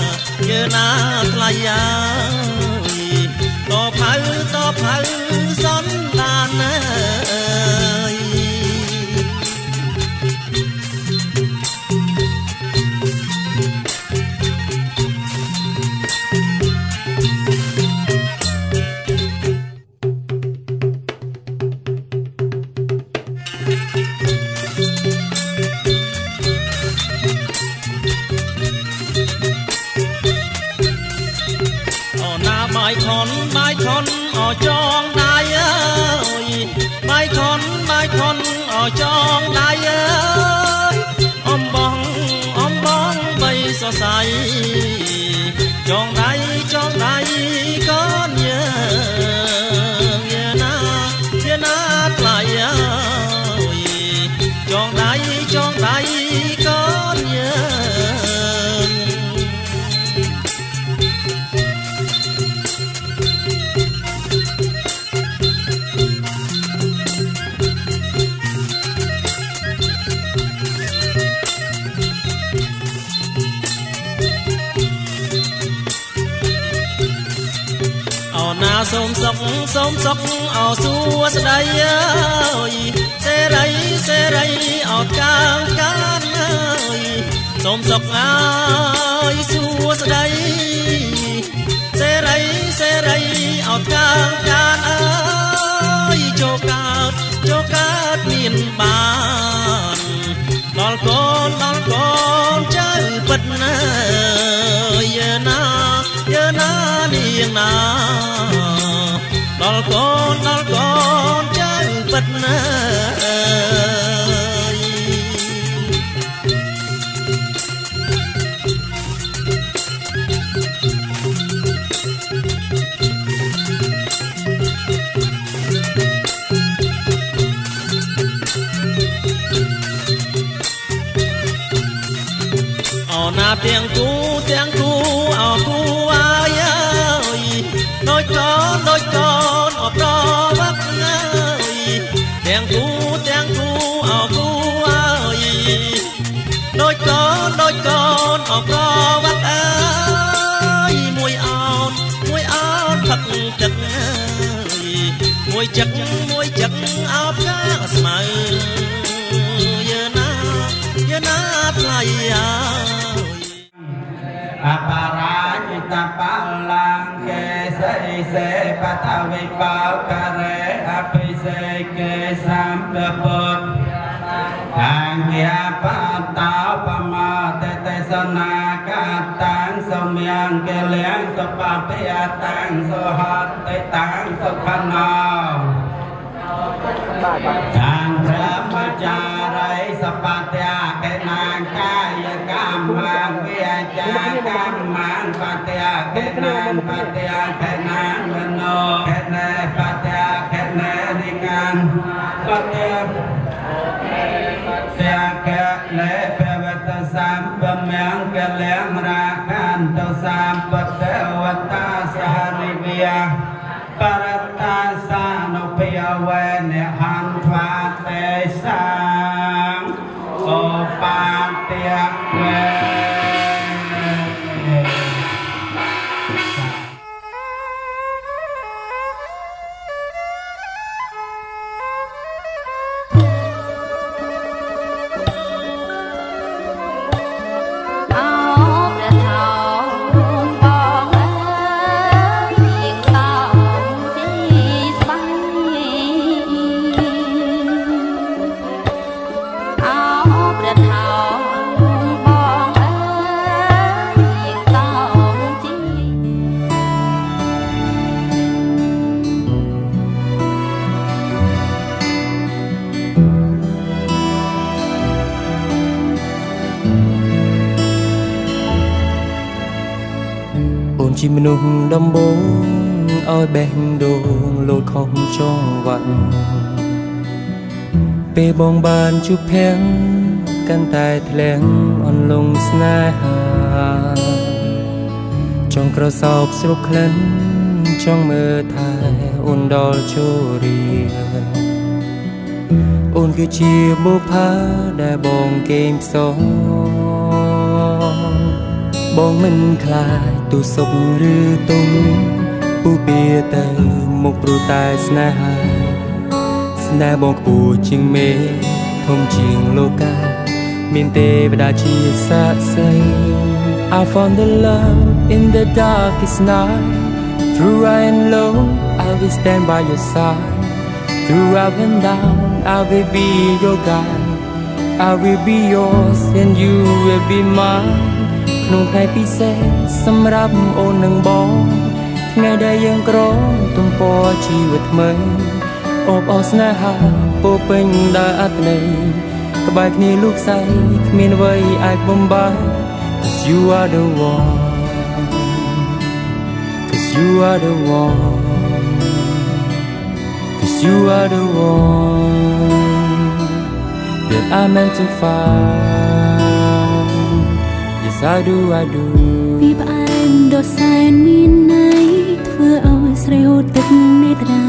C: សូមសុខអោសួស្ដីអើយសេរីអោកាងកានអើយសូមសុខអើយសួស្ដីសេរីអោកាងកានអើយចូលកើតមានបានដល់កូនចៅពិតណាយើណានាងណាដល់កូនចៅពិតណាណាទាំងគូអោគូអាយអើយដូចកូនអប្រវឹកអើយទាំងគូអោគូអើយដូចកូនអប្រវឹកអើយមួយអោនផឹកទឹកអើយមួយចឹកអោបកាស្មៅយើណាថ្លៃអើ
A: អបារាជិតបលាងកេសិសេបតវិបោករេអភិសេកេសម្ពពុទ្ធខាងយាបតោបមតទេសនាកតាំងសមយ៉ាងកលៀងសបភិយតាំងសហតេតាំងសុខណោខាងព្រមចារីសបត្យាកេណាងកាយកម្មវិចាកម្មបត្យាកេណាងបត្យាកេណាងមโนកេណេបត្យាកេណេនិកានបត្យាកេណេពវតសម្បមង្គកលំរាកានតសម្បតវតាសហរិវិយបរតាសានុភិយវេនហន្ត្វាទេសังអូបាទវេ
E: ជាមនុស្សដំបងឲ្យបេះដូងលោតខំចងវត្តពេលបងបានជួបភាំងកាន់តែធ្លាំងអន្លង់ស្នេហាចង់ក្រសោបស្រុកក្លិនចង់មើលថែអូនដល់ចូលរៀនអូនគឺជាបុប្ផាដែលបងគេងផ្សងបងមិនខ្លាចទូសុខឬទុំពុះពីទៅមុខព្រោះតែស្នេហាស្នេហ៍បងខ្ពស់ជាងមេធំជាងលោកាមានទេវតាជាសាក្សី I found the love in the darkest night through high and low I will stand by your side through up and down I will be your guide I will be yours and you will be mineក្នុងថ្ងៃពិសេសសម្រាប់អូននិងបងថ្ងៃដែលយើងក្រទំព័រជីវិតថ្មីអបអរស្នេហាពោពេញដោយអត្ថន័យក្បែរគ្នាលោកស្រីគ្មានអ្វីអាចបំបែក 'Cause you are the one 'Cause you are the one 'Cause you are the one that I meant to find Yes I do
F: ពីផ្អែមដ៏សែនមានន័យធ្វើឲ្យស្រីហូរទឹកនេត្រា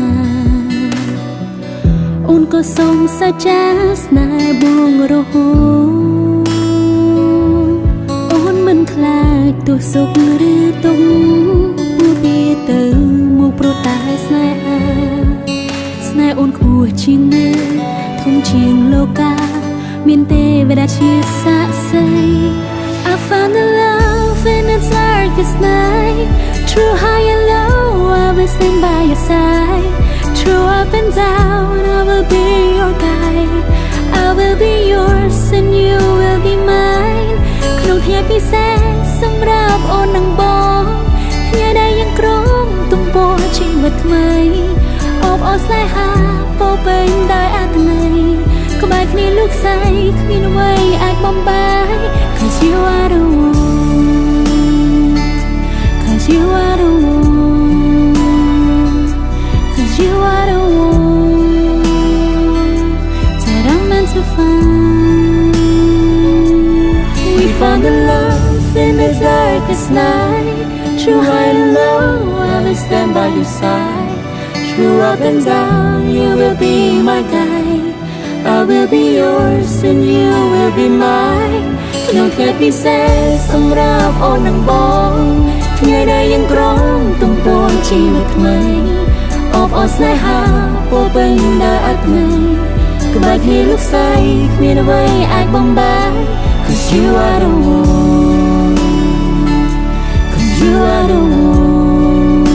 F: អូនក៏សូមសច្ចាស្នេហ៍បងរហូតអូនមិនខ្លាចទោះសុខឬទុក្ខពោះពីទៅមកព្រោះតែ មានទេវតាជាសាក្សី I found the love in the darkest night. True high and low, I will stand by your side. True up and down, I will be your guide. I will be yours and you will be mine. ក្នុងថ្ងៃពិសេសសម្រាប់អូននិងបងថ្ងៃដែលយើងក្រងទំព័រជីវិតថ្មីអបអរស្នេហាពោពេញដោយអត្ថន័យក្បែរគ្នាលោកស្រីគ្មានអ្វីអាចបំបាយ Cause you are the one Cause you are the one Cause you are the one that I'm meant to find. We found the love in the darkest night. True high and low, I will stand by your side. True up and down, you will be my guide. I will be yours and you will be mine. ក្នុងថ្ងៃពិសេសសម្រាប់អូននិងបងថ្ងៃដែលយើងក្រងទំព័រជីវិតថ្មីអបអរស្នេហាពោពេញដោយអត្ថន័យក្បែរគ្នាលោកស្រីគ្មានអ្វីអាចបំបាយ Cause you are the one Cause you are the one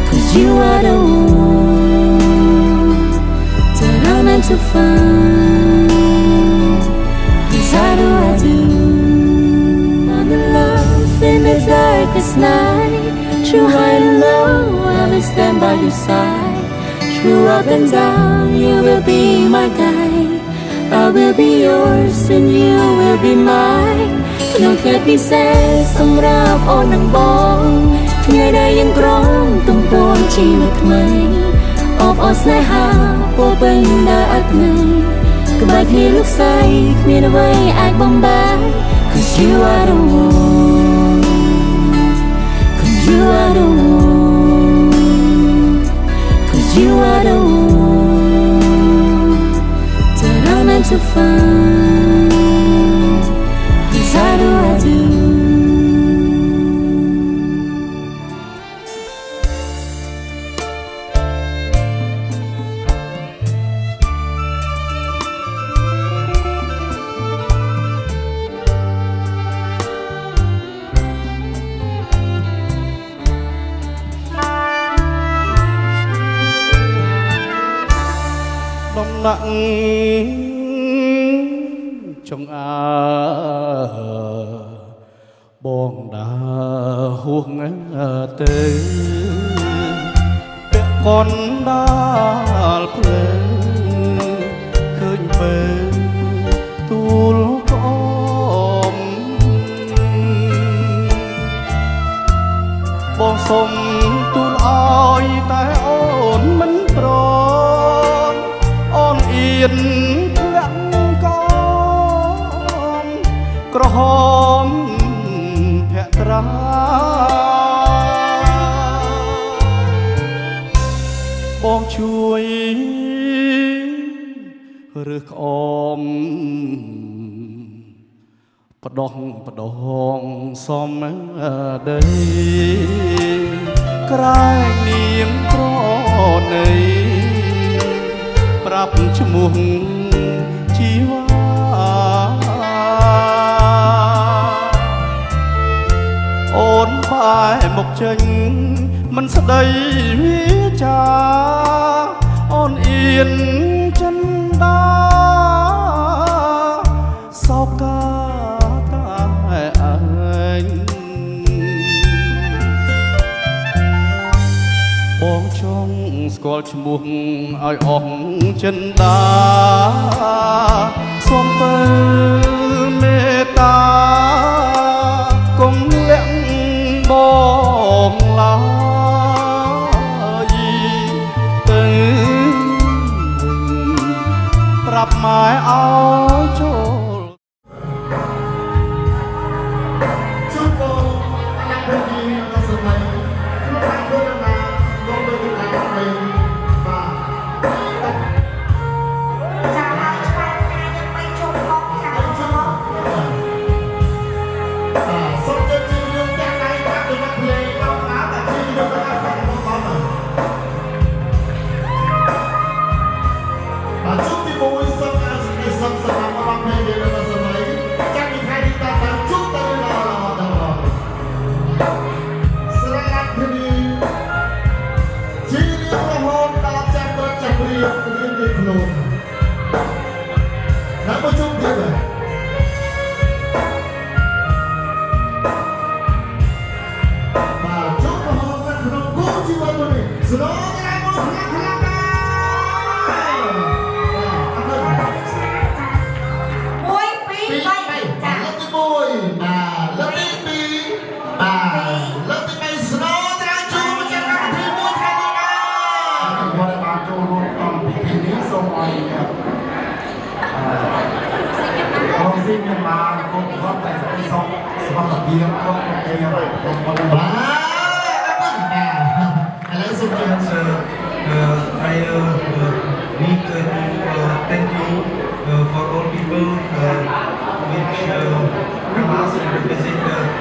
F: Cause you are the one that I'm meant to find. Yes, I do, I do. Found the love in the darkest night. True high and low, I will stand by your side. True up and down, you will be my guide. I will be yours and you will be mine. ក្នុងថ្ងៃពិសេសសម្រាប់អូននិងបងថ្ងៃដែលយើងក្រងទំព័រជីវិតថ្មីអបអរស្នេហាពោពេញដោយអត្ថន័យក្បែរគ្នាលោកស្រីគ្មានអ្វីអាចបំបាយ Cause you are the one Cause you are the one Cause you are the one that I'm meant to find. Yes, I do, I do.
C: Đông nặng trong bong đà huông tê bẹ con đà plê khơi về tul con bong sông tul oi tai ôn mình pron on yên lặng con ក្រហមភក្រាបងជួយរើសក្អមបដោះបដងសំដីក្រែងនាងប្រណីប្រាប់ឈ្មោះជីវ៉ាអូនបែរមកចេញមិនស្ដីវាចាអូនអៀនចិនដាសោកតាតែឯងបងចង់ស្គាល់ឈ្មោះឲ្យអស់ចិនដាសូមបើមេត្តាកុំលាក់បងឡើយទៅប្រាប់ម៉ែឲ្យចូល
D: ចាហើយឆ្វែងណាយើងបីជុំផងចាចូលមក
B: sinh nhưng mà cũng có phải cái xong xong tập đi không cái I like sometimes I need to thank you for all people which come us and visit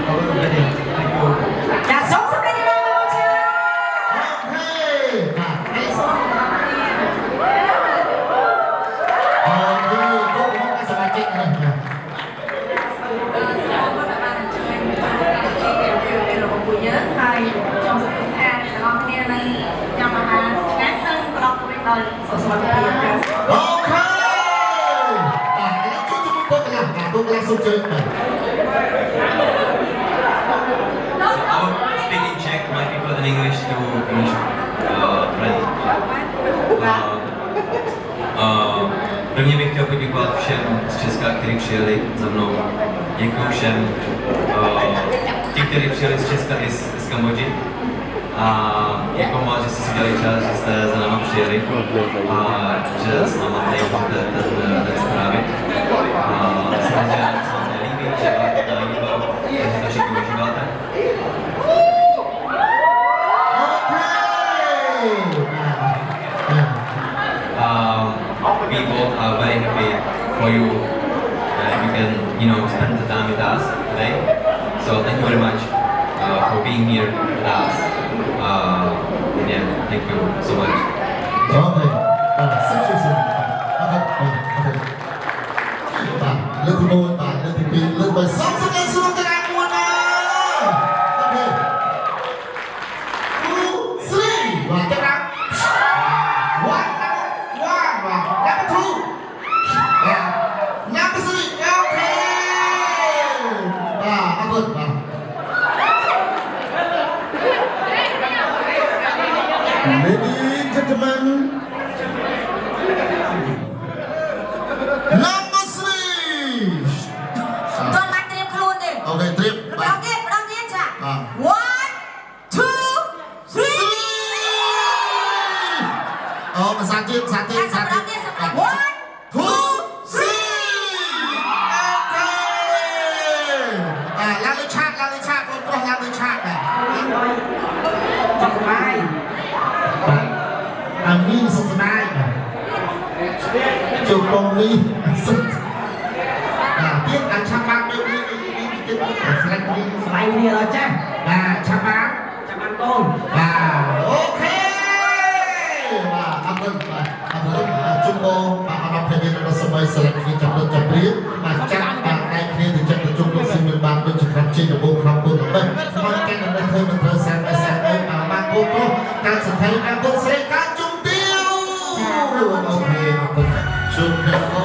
B: our wedding. Thank you.
D: ចាសូមសម្ដែងឡើងមកចា ហើយខ្ញុំសង្ឃឹមថាអ្នកទាំងអស់គ្នានឹងញ៉ាំអាហារឆ្ងាញ់និងប្រឡប់ទៅវិញដោយសុខសុវត្ថិភាពចា៎
C: I'll speak in Czech, my people in English to English friends. Prvně bych chtěl poděkovat všem z Česka, kteří přijeli za mnou. Děkuji všem, ti, kteří přijeli z Česka i z Kambodži. A děkuji moc, že jste si udělali čas, že jste za náma přijeli a že s náma tady můžete ten strávit. Samozřejmě se vám nelíbí, že ta jídla, takže to všichni užíváte. People are very happy for you that you can, spend the time with us today. So thank you very much for being here with us. Yeah, thank you so much.
G: Okay. Let me know about let me be let by something else on the one. Okay. 2, 3. One, get up. One, number 2. Number 3. Okay. Good. Ladies and gentlemen. Number 3.
D: តោះបាច់ត្រៀមខ្លួនទេ
G: Okay, trip.
D: ម្ដងទៀតចា 1 2 3
G: Oh, sakit.
D: ចាសម្រាប់ទៀតសម្រាប់ 1
G: 2, 3. Okay. Làm lên chat, con pro làm lên chat này.
A: សុខសប្បាយ
G: Aminសុខសប្បាយជួបបងនេះសុខទៀតអាចឆាប់បានដូចនេះទៀតស្លាច់នេះ
A: ស្បៃគ្នាដល់ចាស់
G: ឆាប់បាន
A: ចាំបានកូន
G: អូខេអរគុណជួបបងអរគុណដល់សម័យស្លាច់គ្នាចាប់ទៅចាប់ព្រៀងចាក់ដៃគ្នាទៅចាក់ទៅជុំលោកស៊ីមិនបានដូចជាក្រាត់ជិះដំបូងក្នុងគុណទៅមកកាន់នៅធ្វើមិនត្រូវសាស្ត្របានគោប្រុសការសន្តិអគុណស្រីការជុំទៀវអូខេអរគុណជុំព្រះអ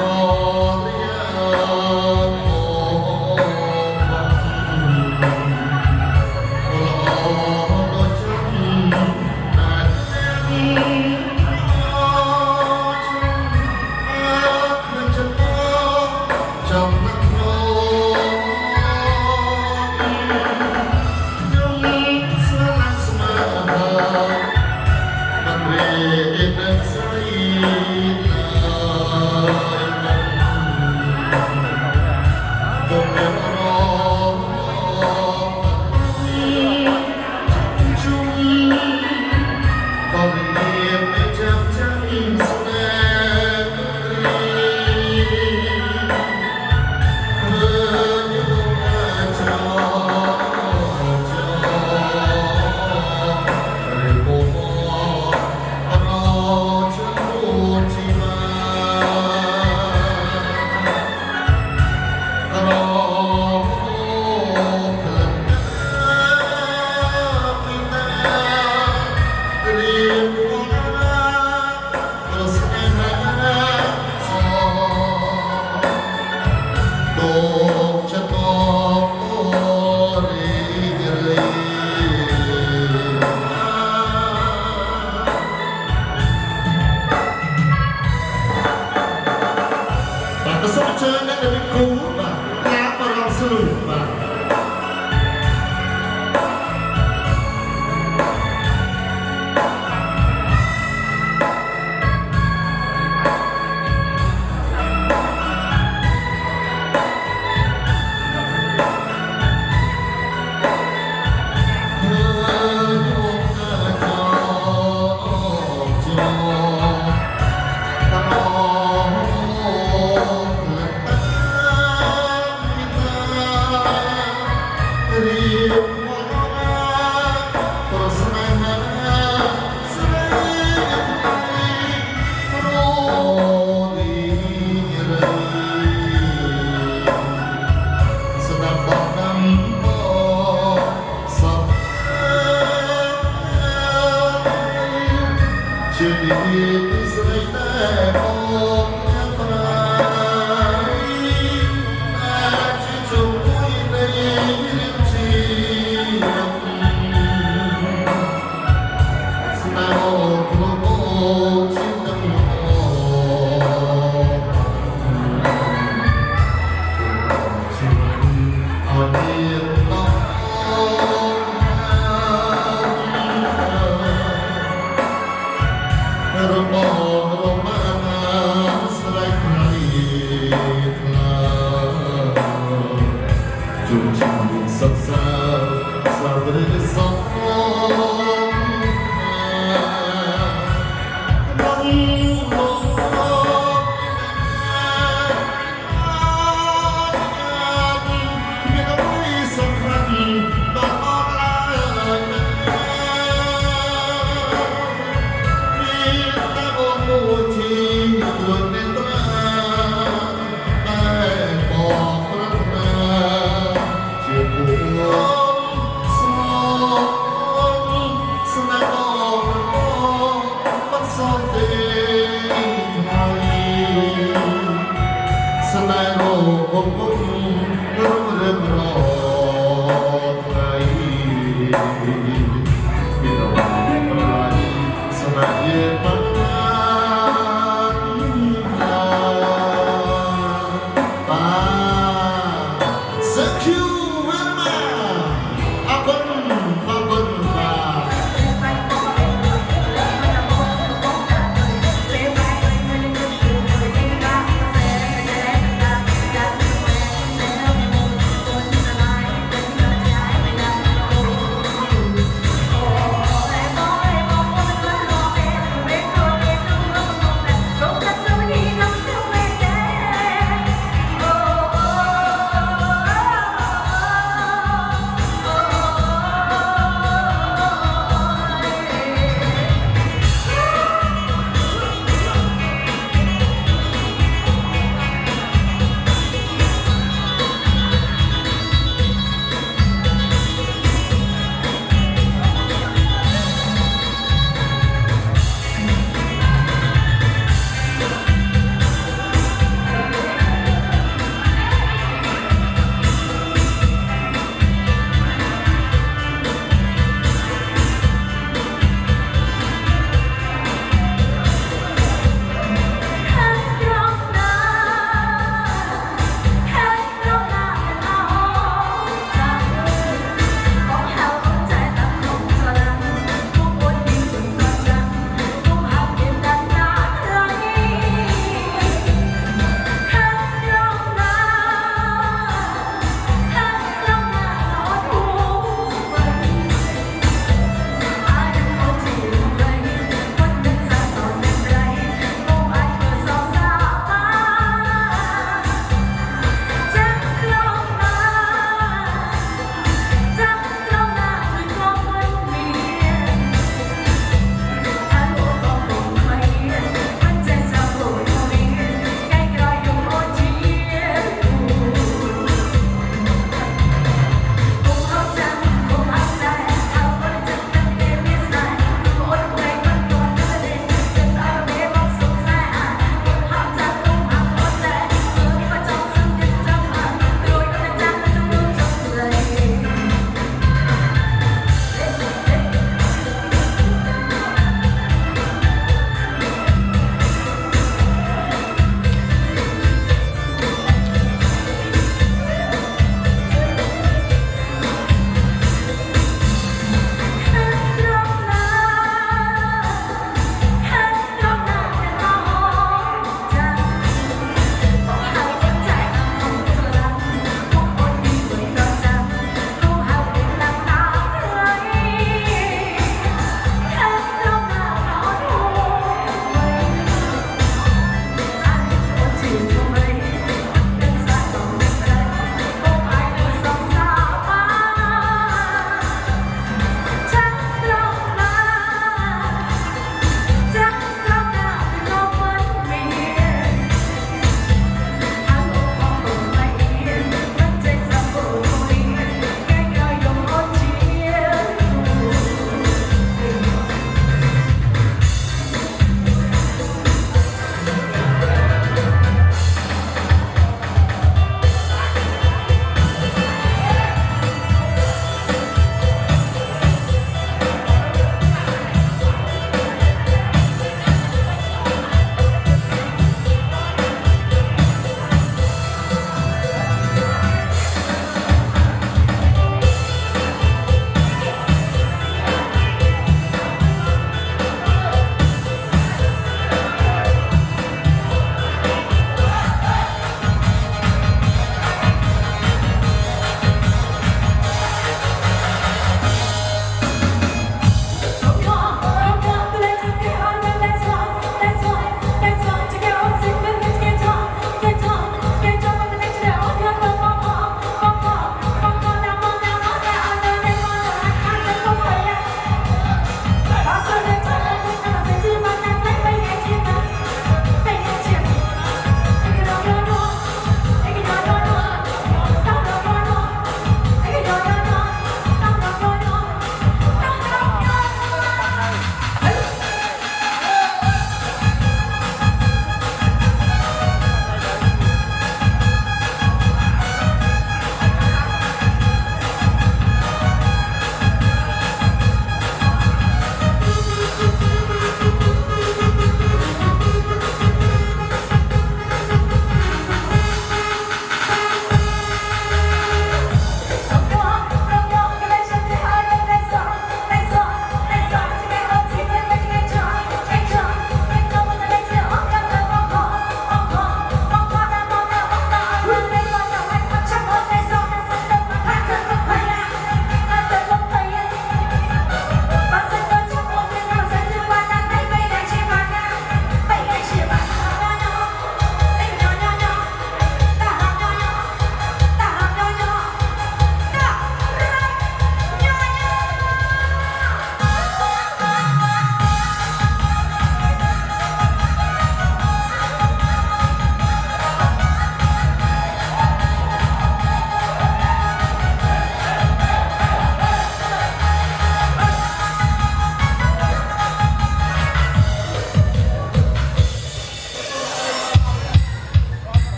G: ជុំជុំមានសុខសាន្តស្លាប់ឬសុខ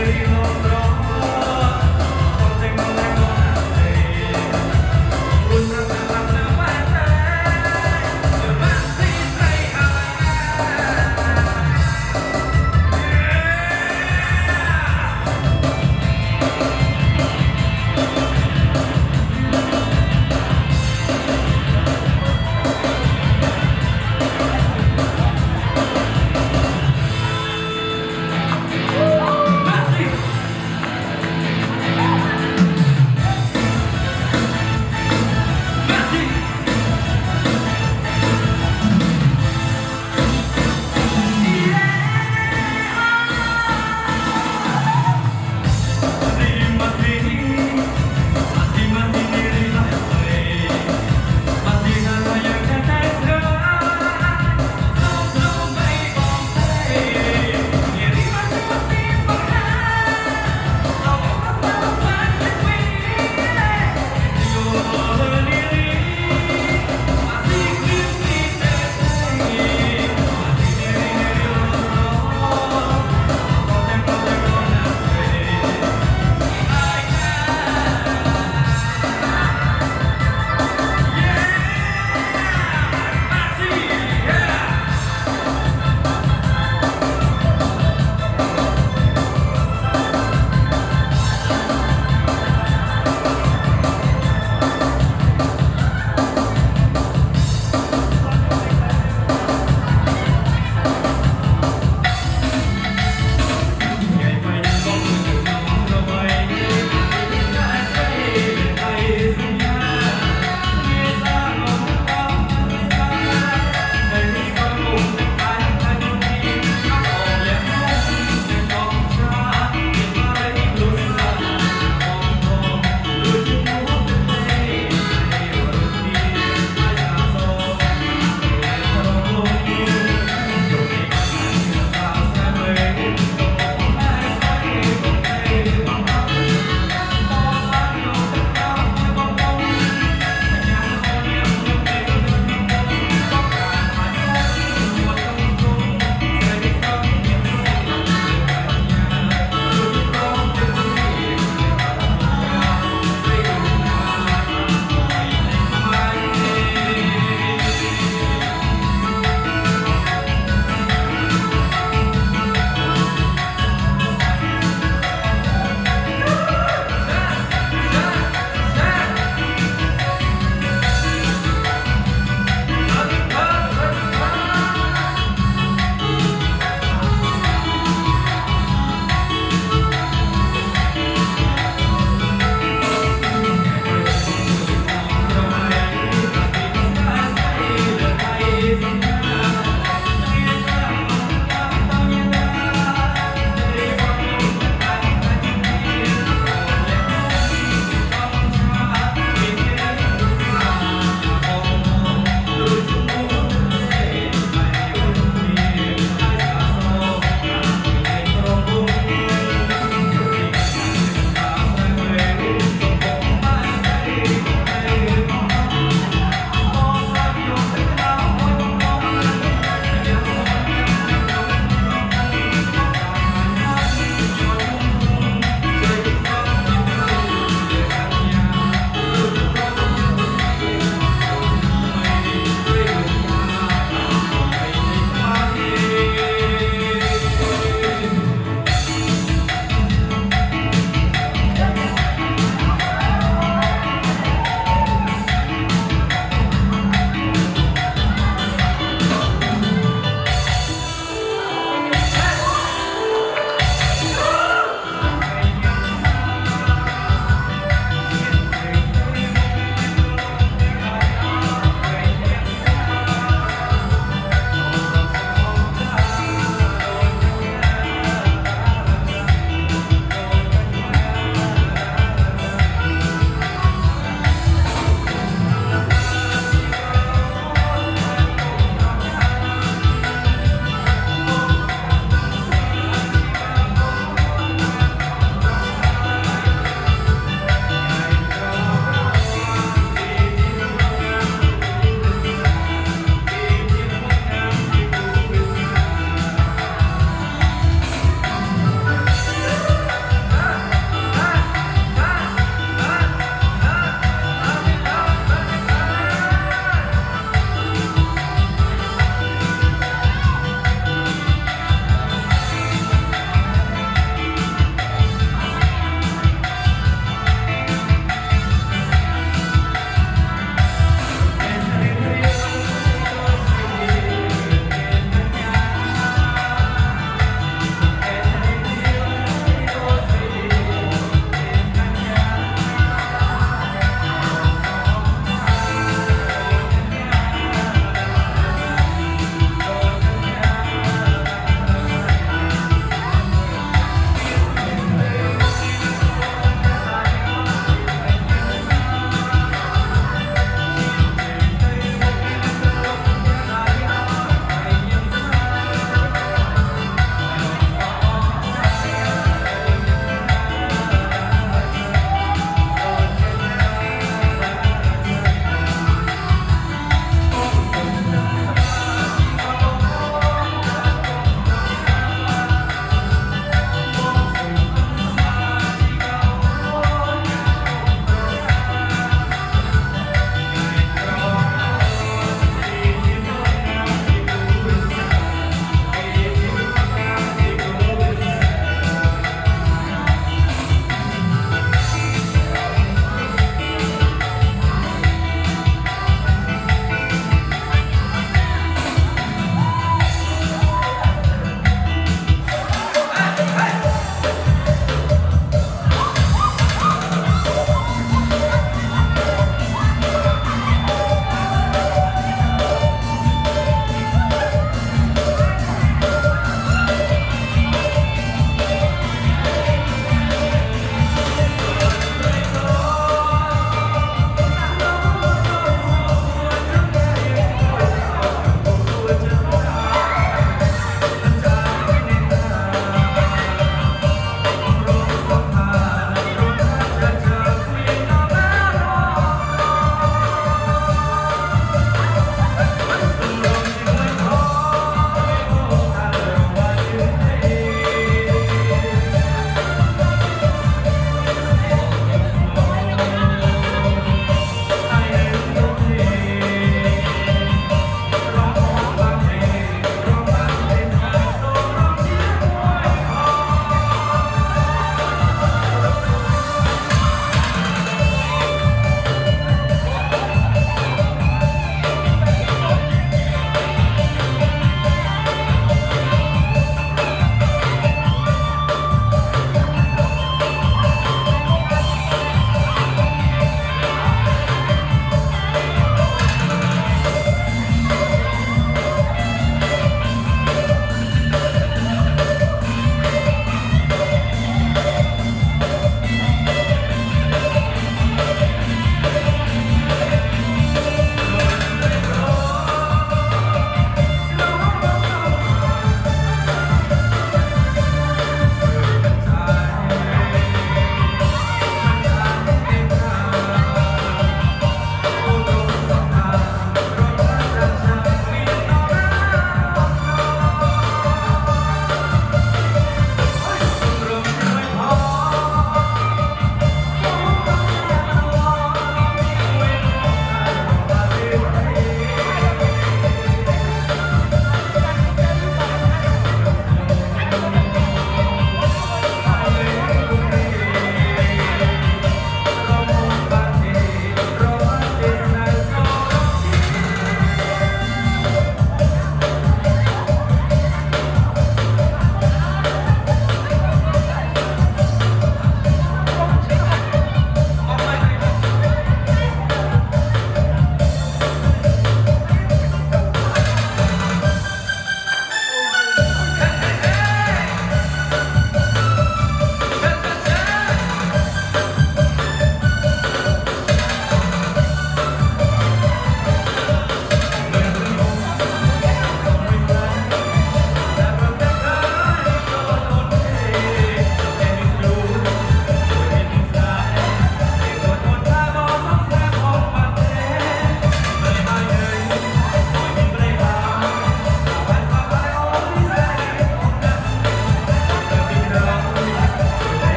C: Hare